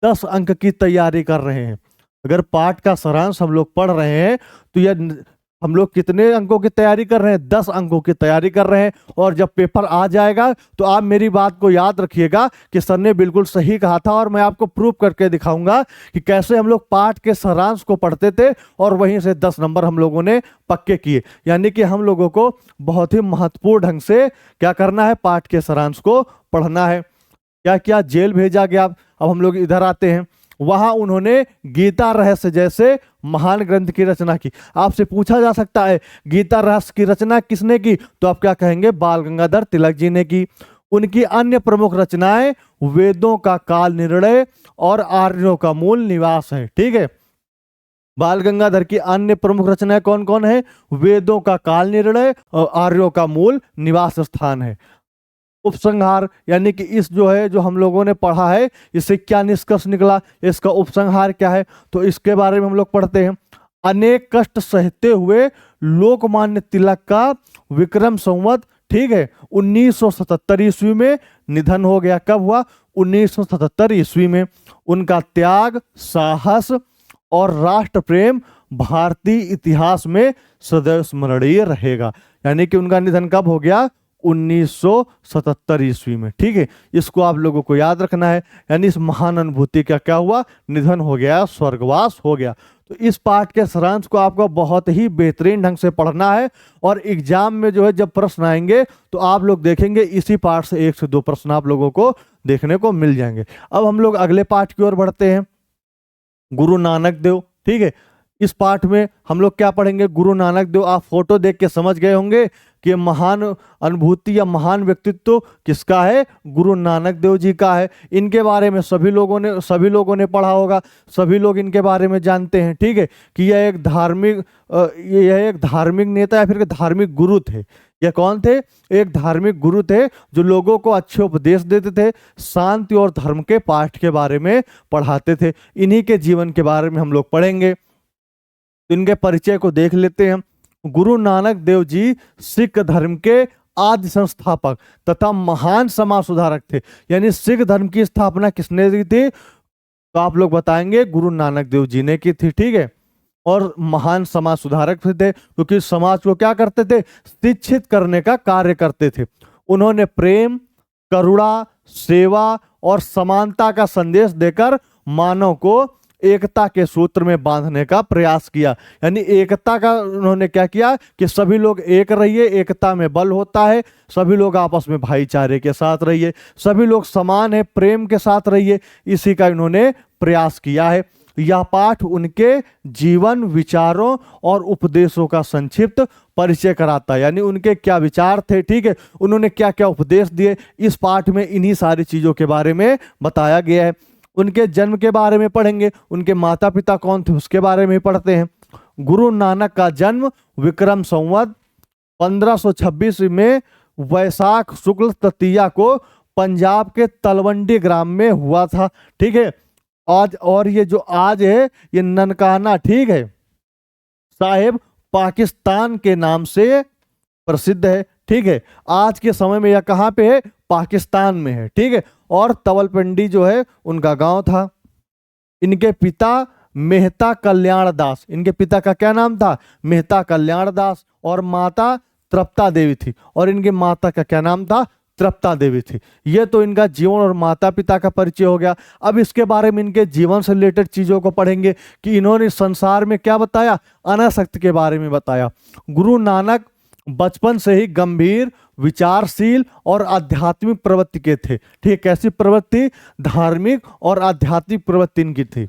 S1: 10 अंक की तैयारी कर रहे हैं। अगर पाठ का सारांश हम लोग पढ़ रहे हैं तो यह हम लोग कितने अंकों की तैयारी कर रहे हैं, 10 अंकों की तैयारी कर रहे हैं। और जब पेपर आ जाएगा तो आप मेरी बात को याद रखिएगा कि सर ने बिल्कुल सही कहा था, और मैं आपको प्रूफ करके दिखाऊंगा कि कैसे हम लोग पाठ के सारांश को पढ़ते थे और वहीं से 10 नंबर हम लोगों ने पक्के किए। यानी कि हम लोगों को बहुत ही महत्वपूर्ण ढंग से क्या करना है, पाठ के सारांश को पढ़ना है। क्या क्या जेल भेजा गया। अब हम लोग इधर आते हैं, वहां उन्होंने गीता रहस्य जैसे महान ग्रंथ की रचना की। आपसे पूछा जा सकता है गीता रहस्य की रचना किसने की, तो आप क्या कहेंगे, बाल गंगाधर तिलक जी ने की। उनकी अन्य प्रमुख रचनाएं वेदों का काल निर्णय और आर्यों का मूल निवास है। ठीक है, बाल गंगाधर की अन्य प्रमुख रचनाएं कौन कौन है, वेदों का काल निर्णय और आर्यों का मूल निवास स्थान है। उपसंहार, यानी कि इस जो है जो हम लोगों ने पढ़ा है, इससे क्या निष्कर्ष निकला, इसका उपसंहार क्या है, तो इसके बारे में हम लोग पढ़ते हैं। अनेक कष्ट सहते हुए लोकमान्य तिलक का विक्रम संवत, ठीक है, 1977 ईस्वी में निधन हो गया। कब हुआ, 1977 ईस्वी में। उनका त्याग, साहस और राष्ट्र प्रेम भारतीय इतिहास में सदैव स्मरणीय रहेगा। यानी कि उनका निधन कब हो गया, 1977 ईस्वी में। ठीक है, इसको आप लोगों को याद रखना है। यानी इस महान अनुभूति का क्या हुआ, निधन हो गया, स्वर्गवास हो गया। तो इस पाठ के सारांश को आपको बहुत ही बेहतरीन ढंग से पढ़ना है, और एग्जाम में जो है जब प्रश्न आएंगे तो आप लोग देखेंगे इसी पाठ से 1 से 2 प्रश्न आप लोगों को देखने को मिल जाएंगे। अब हम लोग अगले पाठ की ओर बढ़ते हैं, गुरु नानक देव। ठीक है, इस पाठ में हम लोग क्या पढ़ेंगे, गुरु नानक देव। आप फोटो देख के समझ गए होंगे कि महान अनुभूति या महान व्यक्तित्व किसका है, गुरु नानक देव जी का है। इनके बारे में सभी लोगों ने पढ़ा होगा, सभी लोग इनके बारे में जानते हैं। ठीक है, कि यह एक धार्मिक नेता या फिर धार्मिक गुरु थे। यह कौन थे, एक धार्मिक गुरु थे जो लोगों को अच्छे उपदेश देते थे, शांति और धर्म के पाठ के बारे में पढ़ाते थे। इन्हीं के जीवन के बारे में हम लोग पढ़ेंगे। इनके परिचय को देख लेते हैं। गुरु नानक देव जी सिख धर्म के आदि संस्थापक तथा महान समाज सुधारक थे। यानी सिख धर्म की स्थापना किसने की थी, तो आप लोग बताएंगे गुरु नानक देव जी ने की थी। ठीक है, और महान समाज सुधारक थे क्योंकि समाज को क्या करते थे, शिक्षित करने का कार्य करते थे। उन्होंने प्रेम, करुणा, सेवा और समानता का संदेश देकर मानव को एकता के सूत्र में बांधने का प्रयास किया। यानी एकता का उन्होंने क्या किया कि सभी लोग एक रहिए, एकता में बल होता है, सभी लोग आपस में भाईचारे के साथ रहिए, सभी लोग समान है, प्रेम के साथ रहिए, इसी का इन्होंने प्रयास किया है। यह पाठ उनके जीवन, विचारों और उपदेशों का संक्षिप्त परिचय कराता है। यानी उनके क्या विचार थे, ठीक है, उन्होंने क्या क्या उपदेश दिए, इस पाठ में इन्हीं सारी चीजों के बारे में बताया गया है। उनके जन्म के बारे में पढ़ेंगे, उनके माता पिता कौन थे उसके बारे में पढ़ते हैं। गुरु नानक का जन्म विक्रम संवत 1526 में वैशाख शुक्ल तृतीया को पंजाब के तलवंडी ग्राम में हुआ था। ठीक है, आज और ये जो आज है ये ननकाना, ठीक है, साहिब पाकिस्तान के नाम से प्रसिद्ध है। ठीक है, आज के समय में यह कहाँ पे है, पाकिस्तान में है। ठीक है, और तवलपिंडी जो है उनका गांव था। इनके पिता मेहता कल्याण दास, इनके पिता का क्या नाम था, मेहता कल्याण दास, और माता तृप्ता देवी थी, और इनके माता का क्या नाम था, तृप्ता देवी थी। ये तो इनका जीवन और माता पिता का परिचय हो गया। अब इसके बारे में इनके जीवन से रिलेटेड चीजों को पढ़ेंगे कि इन्होंने संसार में क्या बताया, अनासक्ति के बारे में बताया। गुरु नानक बचपन से ही गंभीर विचारशील और आध्यात्मिक प्रवृत्ति के थे। ठीक, कैसी प्रवृत्ति? धार्मिक और आध्यात्मिक प्रवृत्ति इनकी थी।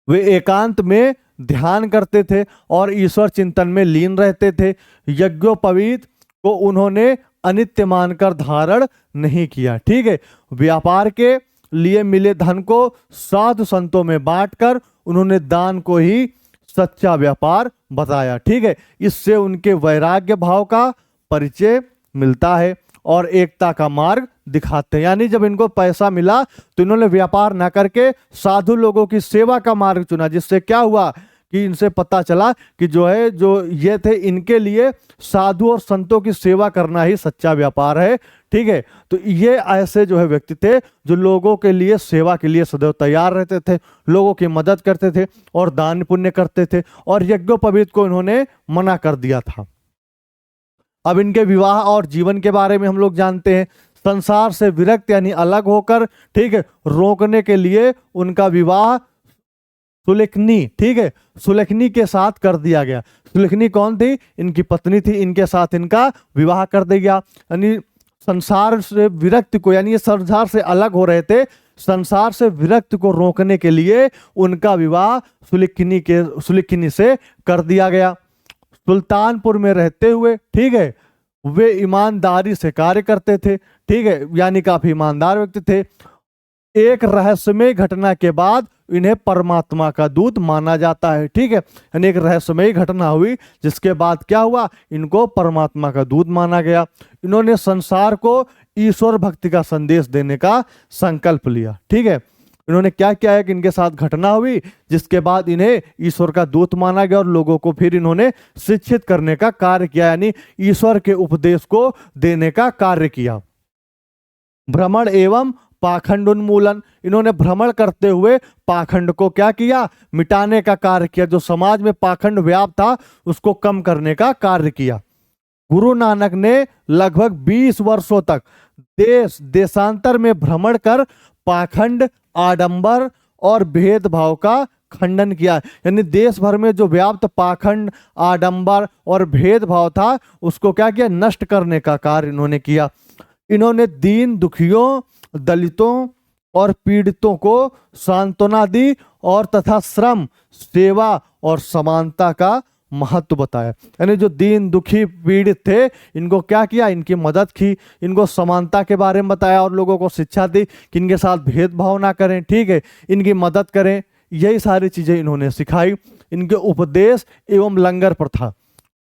S1: वे एकांत में ध्यान करते थे और ईश्वर चिंतन में लीन रहते थे। यज्ञोपवीत को उन्होंने अनित्य मानकर धारण नहीं किया। ठीक है, व्यापार के लिए मिले धन को साधु संतों में बांटकर उन्होंने दान को ही सच्चा व्यापार बताया। ठीक है, इससे उनके वैराग्य भाव का परिचय मिलता है और एकता का मार्ग दिखाते हैं। यानी जब इनको पैसा मिला तो इन्होंने व्यापार ना करके साधु लोगों की सेवा का मार्ग चुना, जिससे क्या हुआ कि इनसे पता चला कि जो ये थे, इनके लिए साधु और संतों की सेवा करना ही सच्चा व्यापार है। ठीक है, तो ये ऐसे जो है व्यक्ति थे जो लोगों के लिए सेवा के लिए सदैव तैयार रहते थे, लोगों की मदद करते थे और दान पुण्य करते थे, और यज्ञोपवीत को इन्होंने मना कर दिया था। अब इनके विवाह और जीवन के बारे में हम लोग जानते हैं। संसार से विरक्त यानी अलग होकर, ठीक है, रोकने के लिए उनका विवाह सुलेखनी, ठीक है, सुलेखनी के साथ कर दिया गया। सुलेखनी कौन थी? इनकी पत्नी थी। इनके साथ इनका विवाह कर दिया गया। यानी संसार से विरक्त को, यानी ये संसार से अलग हो रहे थे, संसार से विरक्त को रोकने के लिए उनका विवाह सुलेखनी से कर दिया गया। सुल्तानपुर में रहते हुए, ठीक है, वे ईमानदारी से कार्य करते थे। ठीक है, यानी काफी ईमानदार व्यक्ति थे। एक रहस्यमय घटना के बाद इन्हें परमात्मा का दूत माना जाता है। ठीक है, यानी एक रहस्यमय घटना हुई जिसके बाद क्या हुआ, इनको परमात्मा का दूत माना गया। इन्होंने संसार को ईश्वर भक्ति का संदेश देने का संकल्प लिया। ठीक है, इन्होंने क्या किया है कि इनके साथ घटना हुई जिसके बाद इन्हें ईश्वर का दूत माना गया और लोगों को फिर इन्होंने शिक्षित करने का कार्य किया, यानी ईश्वर के उपदेश को देने का कार्य किया। भ्रमण एवं पाखंड उन्मूलन, इन्होंने भ्रमण करते हुए पाखंड को क्या किया, मिटाने का कार्य किया। जो समाज में पाखंड व्याप्त था उसको कम करने का कार्य किया। गुरु नानक ने लगभग 20 वर्षों तक देश देशांतर में भ्रमण कर पाखंड, आडंबर और भेदभाव का खंडन किया। यानी देश भर में जो व्याप्त पाखंड, आडंबर और भेदभाव था उसको क्या किया, नष्ट करने का कार्य इन्होंने किया। इन्होंने दीन दुखियों, दलितों और पीड़ितों को सांत्वना दी और तथा श्रम, सेवा और समानता का महत्व बताया। यानी जो दीन दुखी पीड़ित थे इनको क्या किया, इनकी मदद की, इनको समानता के बारे में बताया और लोगों को शिक्षा दी कि इनके साथ भेदभाव ना करें। ठीक है, इनकी मदद करें, यही सारी चीजें इन्होंने सिखाई। इनके उपदेश एवं लंगर प्रथा,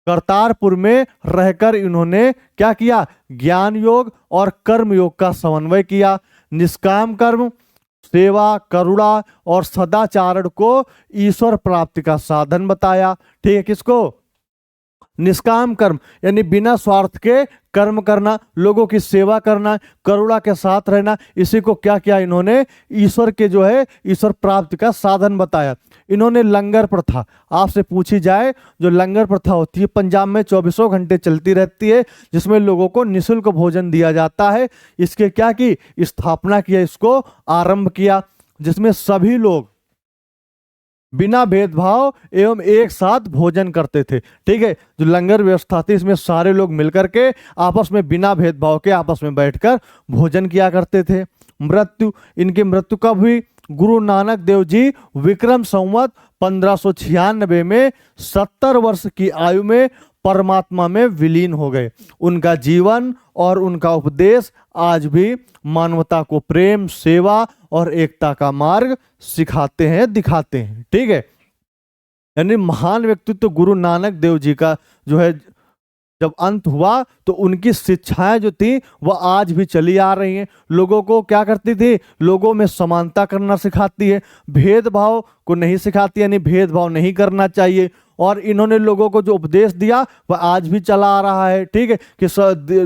S1: करतारपुर में रहकर इन्होंने क्या किया, ज्ञान योग और कर्म योग का समन्वय किया। निष्काम कर्म, सेवा, करुणा और सदाचारण को ईश्वर प्राप्ति का साधन बताया। ठीक है, किसको? निष्काम कर्म यानी बिना स्वार्थ के कर्म करना, लोगों की सेवा करना, करुणा के साथ रहना, इसी को क्या किया इन्होंने, ईश्वर के जो है ईश्वर प्राप्ति का साधन बताया। इन्होंने लंगर प्रथा, आपसे पूछी जाए, जो लंगर प्रथा होती है पंजाब में 24 घंटे चलती रहती है, जिसमें लोगों को निःशुल्क भोजन दिया जाता है, इसके क्या की स्थापना किया, इसको आरंभ किया, जिसमें सभी लोग बिना भेदभाव एवं एक साथ भोजन करते थे। ठीक है, जो लंगर व्यवस्था थी इसमें सारे लोग मिलकर के आपस में बिना भेदभाव के आपस में बैठकर भोजन किया करते थे। मृत्यु, इनकी मृत्यु कब हुई? गुरु नानक देव जी विक्रम संवत 1596 में 70 वर्ष की आयु में परमात्मा में विलीन हो गए। उनका जीवन और उनका उपदेश आज भी मानवता को प्रेम, सेवा और एकता का मार्ग सिखाते हैं, दिखाते हैं। ठीक है, यानी महान व्यक्तित्व गुरु नानक देव जी का जो है जब अंत हुआ तो उनकी शिक्षाएं जो थी वह आज भी चली आ रही हैं। लोगों को क्या करती थी, लोगों में समानता करना सिखाती है, भेदभाव को नहीं सिखाती, यानी भेदभाव नहीं करना चाहिए। और इन्होंने लोगों को जो उपदेश दिया वह आज भी चला आ रहा है। ठीक है, कि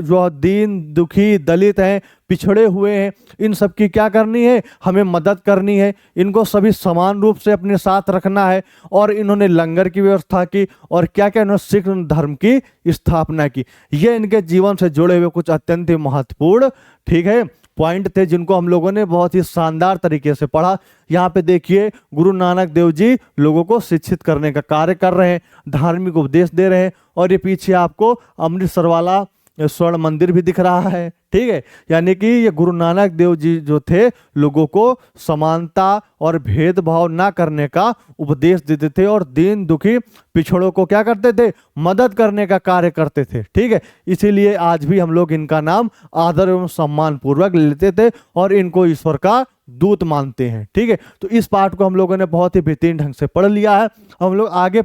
S1: जो दीन दुखी, दलित हैं, पिछड़े हुए हैं, इन सब की क्या करनी है, हमें मदद करनी है, इनको सभी समान रूप से अपने साथ रखना है। और इन्होंने लंगर की व्यवस्था की और क्या क्या इन्होंने सिख धर्म की स्थापना की। ये इनके जीवन से जुड़े हुए कुछ अत्यंत ही महत्वपूर्ण, ठीक है, पॉइंट थे जिनको हम लोगों ने बहुत ही शानदार तरीके से पढ़ा। यहाँ पे देखिए गुरु नानक देव जी लोगों को शिक्षित करने का कार्य कर रहे हैं, धार्मिक उपदेश दे रहे हैं। और ये पीछे आपको अमृतसर वाला स्वर्ण मंदिर भी दिख रहा है। ठीक है, यानी कि ये गुरु नानक देव जी जो थे लोगों को समानता और भेदभाव ना करने का उपदेश देते थे और दीन दुखी पिछड़ों को क्या करते थे, मदद करने का कार्य करते थे। ठीक है, इसीलिए आज भी हम लोग इनका नाम आदर एवं सम्मान पूर्वक लेते थे और इनको ईश्वर का दूत मानते हैं। ठीक है, तो इस पाठ को हम लोगों ने बहुत ही बेहतरीन ढंग से पढ़ लिया है। हम लोग अगले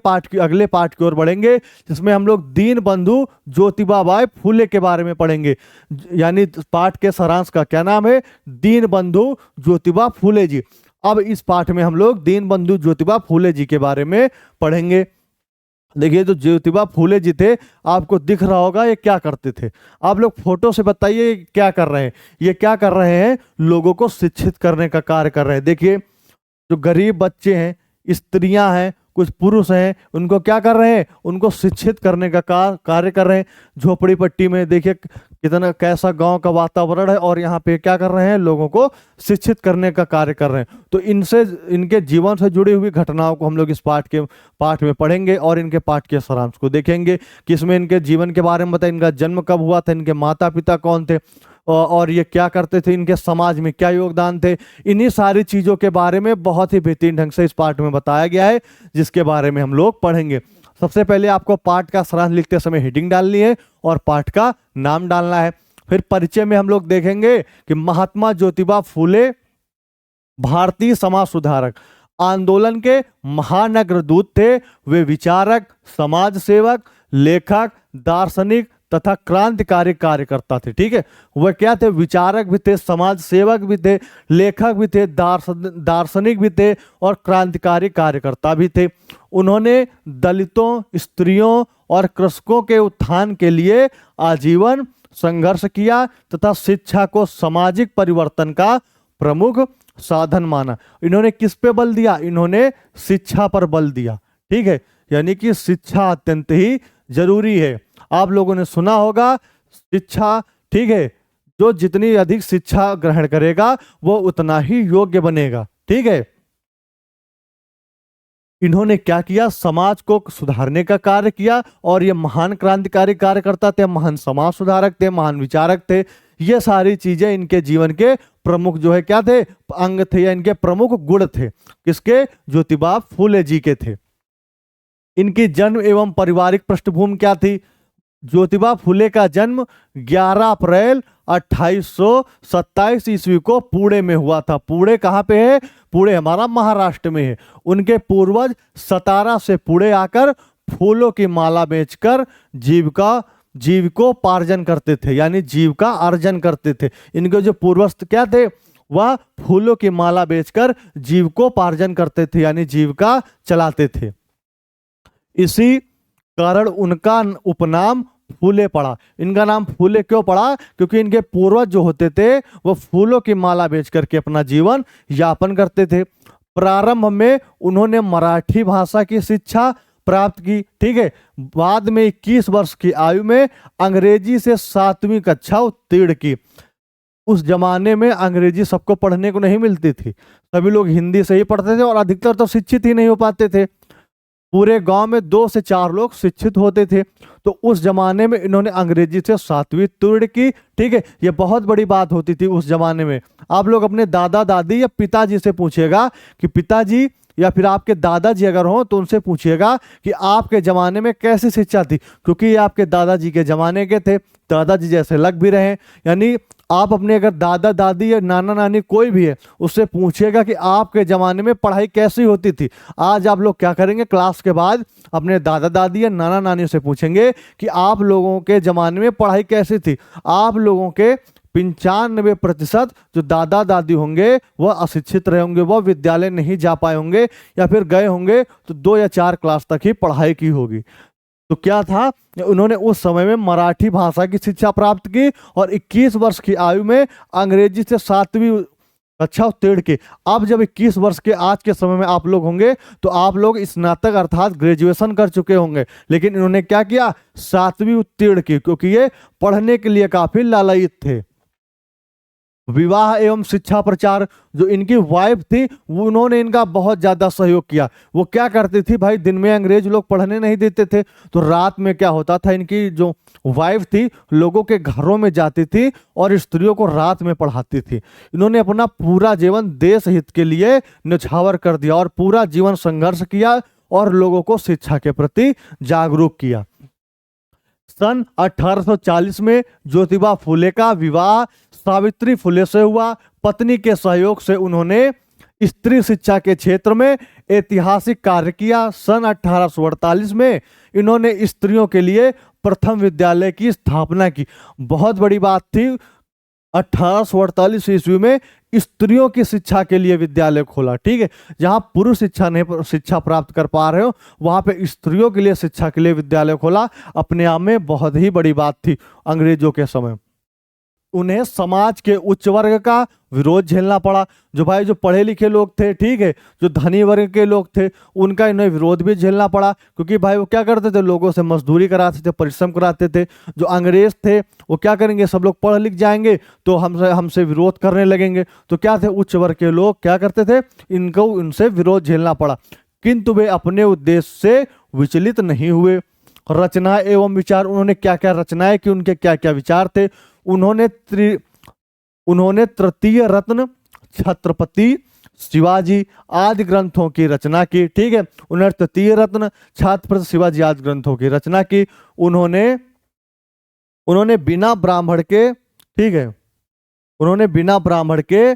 S1: पाठ की ओर बढ़ेंगे, जिसमें हम लोग दीन बंधु ज्योतिबा बाई फूले के बारे में पढ़ेंगे। यानी पाठ के सारांश का क्या नाम है, दीन बंधु ज्योतिबा फूले जी। अब इस पाठ में हम लोग दीन बंधु ज्योतिबा फूले जी के बारे में पढ़ेंगे। देखिए, जो ज्योतिबा फूले जी थे, आपको दिख रहा होगा ये क्या करते थे। आप लोग फोटो से बताइए क्या कर रहे हैं। ये क्या कर रहे हैं, लोगों को शिक्षित करने का कार्य कर रहे हैं। देखिए, जो गरीब बच्चे हैं, स्त्रियां हैं, कुछ पुरुष हैं, उनको क्या कर रहे हैं, उनको शिक्षित करने का कार्य कर रहे हैं। झोपड़ी पट्टी में देखिए कितना कैसा गांव का वातावरण है और यहाँ पे क्या कर रहे हैं, लोगों को शिक्षित करने का कार्य कर रहे हैं। तो इनसे, इनके जीवन से जुड़ी हुई घटनाओं को हम लोग इस पाठ में पढ़ेंगे और इनके पाठ के सारांश को देखेंगे कि इसमें इनके जीवन के बारे में बताएं, इनका जन्म कब हुआ था, इनके माता पिता कौन थे और ये क्या करते थे, इनके समाज में क्या योगदान थे। इन्हीं सारी चीज़ों के बारे में बहुत ही बेहतरीन ढंग से इस पाठ में बताया गया है, जिसके बारे में हम लोग पढ़ेंगे। सबसे पहले आपको पाठ का सारांश लिखते समय हेडिंग डालनी है और पाठ का नाम डालना है। फिर परिचय में हम लोग देखेंगे कि महात्मा ज्योतिबा फूले भारतीय समाज सुधारक आंदोलन के महान अग्रदूत थे। वे विचारक, समाज सेवक, लेखक, दार्शनिक तथा क्रांतिकारी कार्यकर्ता थे। ठीक है, वह क्या थे, विचारक भी थे, समाज सेवक भी थे, लेखक भी थे, दार्शनिक भी थे और क्रांतिकारी कार्यकर्ता भी थे। उन्होंने दलितों, स्त्रियों और कृषकों के उत्थान के लिए आजीवन संघर्ष किया तथा शिक्षा को सामाजिक परिवर्तन का प्रमुख साधन माना। इन्होंने किस पे बल दिया, इन्होंने शिक्षा पर बल दिया। ठीक है, यानी कि शिक्षा अत्यंत ही जरूरी है। आप लोगों ने सुना होगा शिक्षा, ठीक है, जो जितनी अधिक शिक्षा ग्रहण करेगा वो उतना ही योग्य बनेगा। ठीक है, इन्होंने क्या किया, समाज को सुधारने का कार्य किया और ये महान क्रांतिकारी कार्यकर्ता थे, महान समाज सुधारक थे, महान विचारक थे। ये सारी चीजें इनके जीवन के प्रमुख जो है क्या थे, अंग थे या इनके प्रमुख गुण थे। किसके, ज्योतिबा फूले जी के थे। इनकी जन्म एवं पारिवारिक पृष्ठभूमि क्या थी। ज्योतिबा फूले का जन्म 11 अप्रैल 1827 ईस्वी को पुणे में हुआ था। पुणे कहाँ पे है, पुणे हमारा महाराष्ट्र में है। उनके पूर्वज सतारा से पुणे आकर फूलों की माला बेचकर जीविकोपार्जन करते थे, यानी जीविका अर्जन करते थे। इनके जो पूर्वज क्या थे, वह फूलों की माला बेचकर जीविकोपार्जन करते थे, यानी जीविका चलाते थे। इसी कारण उनका उपनाम फूले पड़ा। इनका नाम फूले क्यों पड़ा, क्योंकि इनके पूर्वज जो होते थे वो फूलों की माला बेच करके अपना जीवन यापन करते थे। प्रारंभ में उन्होंने मराठी भाषा की शिक्षा प्राप्त की। ठीक है, बाद में 21 वर्ष की आयु में अंग्रेजी से 7वीं कक्षा उत्तीर्ण की। उस जमाने में अंग्रेजी सबको पढ़ने को नहीं मिलती थी, सभी लोग हिंदी से ही पढ़ते थे और अधिकतर तो शिक्षित ही नहीं हो पाते थे। पूरे गांव में 2 से 4 लोग शिक्षित होते थे। तो उस जमाने में इन्होंने अंग्रेजी से 7वीं उत्तीर्ण की। ठीक है, ये बहुत बड़ी बात होती थी उस जमाने में। आप लोग अपने दादा दादी या पिताजी से पूछिएगा कि पिताजी, या फिर आपके दादाजी अगर हो तो उनसे पूछिएगा कि आपके ज़माने में कैसी शिक्षा थी, क्योंकि ये आपके दादाजी के ज़माने के थे। दादाजी जैसे लग भी रहे, यानी आप अपने अगर दादा दादी या नाना नानी कोई भी है उससे पूछिएगा कि आपके ज़माने में पढ़ाई कैसी होती थी। आज आप लोग क्या करेंगे, क्लास के बाद अपने दादा दादी या नाना नानी से पूछेंगे कि आप लोगों के ज़माने में पढ़ाई कैसी थी। आप लोगों के 95% जो दादा दादी होंगे वह अशिक्षित रहे होंगे, वह विद्यालय नहीं जा पाए होंगे, या फिर गए होंगे तो 2 या 4 क्लास तक ही पढ़ाई की होगी। तो क्या था, उन्होंने उस समय में मराठी भाषा की शिक्षा प्राप्त की और 21 वर्ष की आयु में अंग्रेजी से 7वीं कक्षा उत्तीर्ण की। अब जब 21 वर्ष के आज के समय में आप लोग होंगे तो आप लोग स्नातक अर्थात ग्रेजुएशन कर चुके होंगे, लेकिन इन्होंने क्या किया, 7वीं उत्तीर्ण की, क्योंकि ये पढ़ने के लिए काफी लालायित थे। विवाह एवं शिक्षा प्रचार, जो इनकी वाइफ थी उन्होंने इनका बहुत ज्यादा सहयोग किया। वो क्या करती थी भाई, दिन में अंग्रेज लोग पढ़ने नहीं देते थे, तो रात में क्या होता था, इनकी जो वाइफ थी लोगों के घरों में जाती थी और स्त्रियों को रात में पढ़ाती थी। इन्होंने अपना पूरा जीवन देश हित के लिए न्यौछावर कर दिया और पूरा जीवन संघर्ष किया और लोगों को शिक्षा के प्रति जागरूक किया। सन 1840 में ज्योतिबा फुले का विवाह सावित्री फुले से हुआ। पत्नी के सहयोग से उन्होंने स्त्री शिक्षा के क्षेत्र में ऐतिहासिक कार्य किया। सन 1848 में इन्होंने स्त्रियों के लिए प्रथम विद्यालय की स्थापना की। बहुत बड़ी बात थी, 1848 ईस्वी में स्त्रियों की शिक्षा के लिए विद्यालय खोला। ठीक है, जहां पुरुष शिक्षा प्राप्त कर पा रहे हो वहां पे स्त्रियों के लिए शिक्षा के लिए विद्यालय खोला। अपने आप में बहुत ही बड़ी बात थी अंग्रेजों के समय। उन्हें समाज के उच्च वर्ग का विरोध झेलना पड़ा। जो पढ़े लिखे लोग थे, ठीक है, जो धनी वर्ग के लोग थे, उनका इन्हें विरोध भी झेलना पड़ा, क्योंकि भाई वो क्या करते थे, लोगों से मजदूरी कराते थे, परिश्रम कराते थे। जो अंग्रेज थे वो क्या करेंगे, सब लोग पढ़ लिख जाएंगे तो हमसे विरोध करने लगेंगे। तो क्या थे, उच्च वर्ग के लोग क्या करते थे, इनको उनसे विरोध झेलना पड़ा, किंतु वे अपने उद्देश्य से विचलित नहीं हुए। रचना एवं विचार, उन्होंने क्या क्या रचनाएं की, उनके क्या क्या विचार थे। उन्होंने तृतीय रत्न, छत्रपति शिवाजी आदि ग्रंथों की रचना की। ठीक है, उन्होंने तृतीय रत्न, छत्रपति शिवाजी आदि ग्रंथों की रचना की। उन्होंने बिना ब्राह्मण के, ठीक है, उन्होंने बिना ब्राह्मण के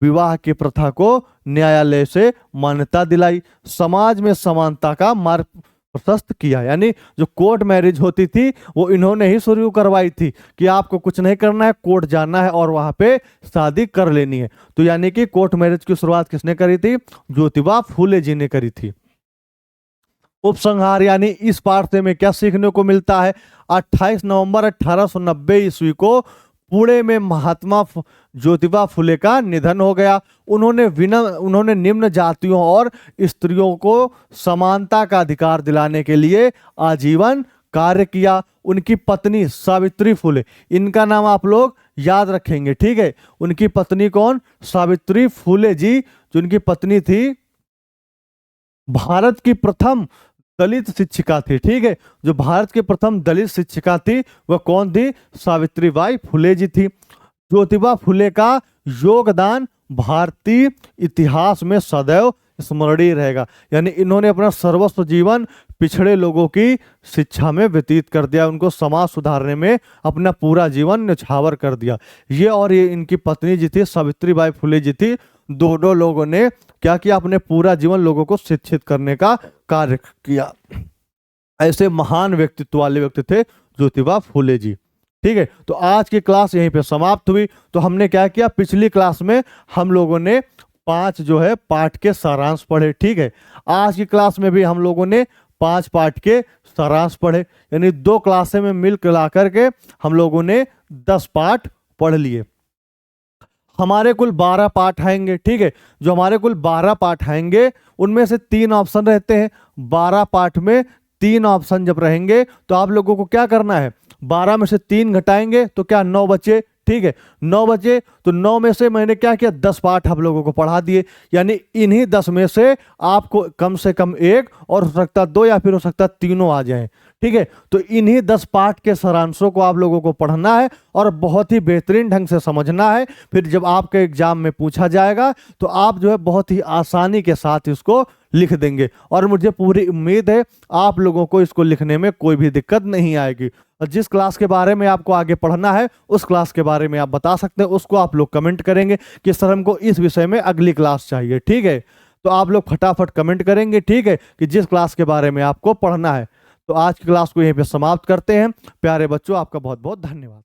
S1: विवाह की प्रथा को न्यायालय से मान्यता दिलाई। समाज में समानता का मार्ग प्रशस्त किया, यानी जो कोर्ट मैरिज होती थी वो इन्होंने ही शुरू करवाई थी कि आपको कुछ नहीं करना है, कोर्ट जाना है और वहां पे शादी कर लेनी है। तो यानी कि कोर्ट मैरिज की शुरुआत किसने करी थी, ज्योतिबा फूले जी ने करी थी। उपसंहार, यानी इस पाठ से हमें क्या सीखने को मिलता है। 28 नवंबर 1890 ईस्वी को पुणे में महात्मा ज्योतिबा फुले का निधन हो गया। उन्होंने निम्न जातियों और स्त्रियों को समानता का अधिकार दिलाने के लिए आजीवन कार्य किया। उनकी पत्नी सावित्री फुले, इनका नाम आप लोग याद रखेंगे। ठीक है, उनकी पत्नी कौन, सावित्री फुले जी, जो उनकी पत्नी थी भारत की प्रथम दलित शिक्षिका थी। ठीक है, जो भारत की प्रथम दलित शिक्षिका थी वह कौन थी, सावित्रीबाई फुले जी थी। ज्योतिबा फुले का योगदान भारतीय इतिहास में सदैव स्मरणीय रहेगा, यानी इन्होंने अपना सर्वस्व जीवन पिछड़े लोगों की शिक्षा में व्यतीत कर दिया, उनको समाज सुधारने में अपना पूरा जीवन न्यौछावर कर दिया। ये इनकी पत्नी जी थी सावित्रीबाई फुले जी थी, दोनों लोगों ने क्या किया, अपने पूरा जीवन लोगों को शिक्षित करने का कार्य किया। ऐसे महान व्यक्तित्व वाले व्यक्ति थे ज्योतिबा फुले जी। ठीक है, तो आज की क्लास यहीं पे समाप्त हुई। तो हमने क्या किया, पिछली क्लास में हम लोगों ने 5 जो है पाठ के सारांश पढ़े। ठीक है, आज की क्लास में भी हम लोगों ने 5 पाठ के सारांश पढ़े, यानी 2 क्लासें में मिल मिला करके हम लोगों ने 10 पाठ पढ़ लिए। हमारे कुल 12 पाठ आएंगे। ठीक है, जो हमारे कुल 12 पाठ आएंगे उनमें से 3 ऑप्शन रहते हैं। 12 पाठ में 3 ऑप्शन जब रहेंगे तो आप लोगों को क्या करना है, 12 में से 3 घटाएंगे तो क्या 9 बचे। ठीक है, 9 बचे तो 9 में से मैंने क्या किया, 10 पाठ आप लोगों को पढ़ा दिए, यानी इन्हीं 10 में से आपको कम से कम 1 और हो सकता 2 या फिर हो सकता 3 आ जाएं। ठीक है, तो इन्हीं 10 पाठ के सारांशों को आप लोगों को पढ़ना है और बहुत ही बेहतरीन ढंग से समझना है। फिर जब आपके एग्जाम में पूछा जाएगा तो आप जो है बहुत ही आसानी के साथ इसको लिख देंगे, और मुझे पूरी उम्मीद है आप लोगों को इसको लिखने में कोई भी दिक्कत नहीं आएगी। और जिस क्लास के बारे में आपको आगे पढ़ना है उस क्लास के बारे में आप बता सकते हैं, उसको आप लोग कमेंट करेंगे कि सर हमको इस विषय में अगली क्लास चाहिए। ठीक है, तो आप लोग फटाफट कमेंट करेंगे, ठीक है, कि जिस क्लास के बारे में आपको पढ़ना है। तो आज की क्लास को यहीं पे समाप्त करते हैं। प्यारे बच्चों, आपका बहुत बहुत धन्यवाद।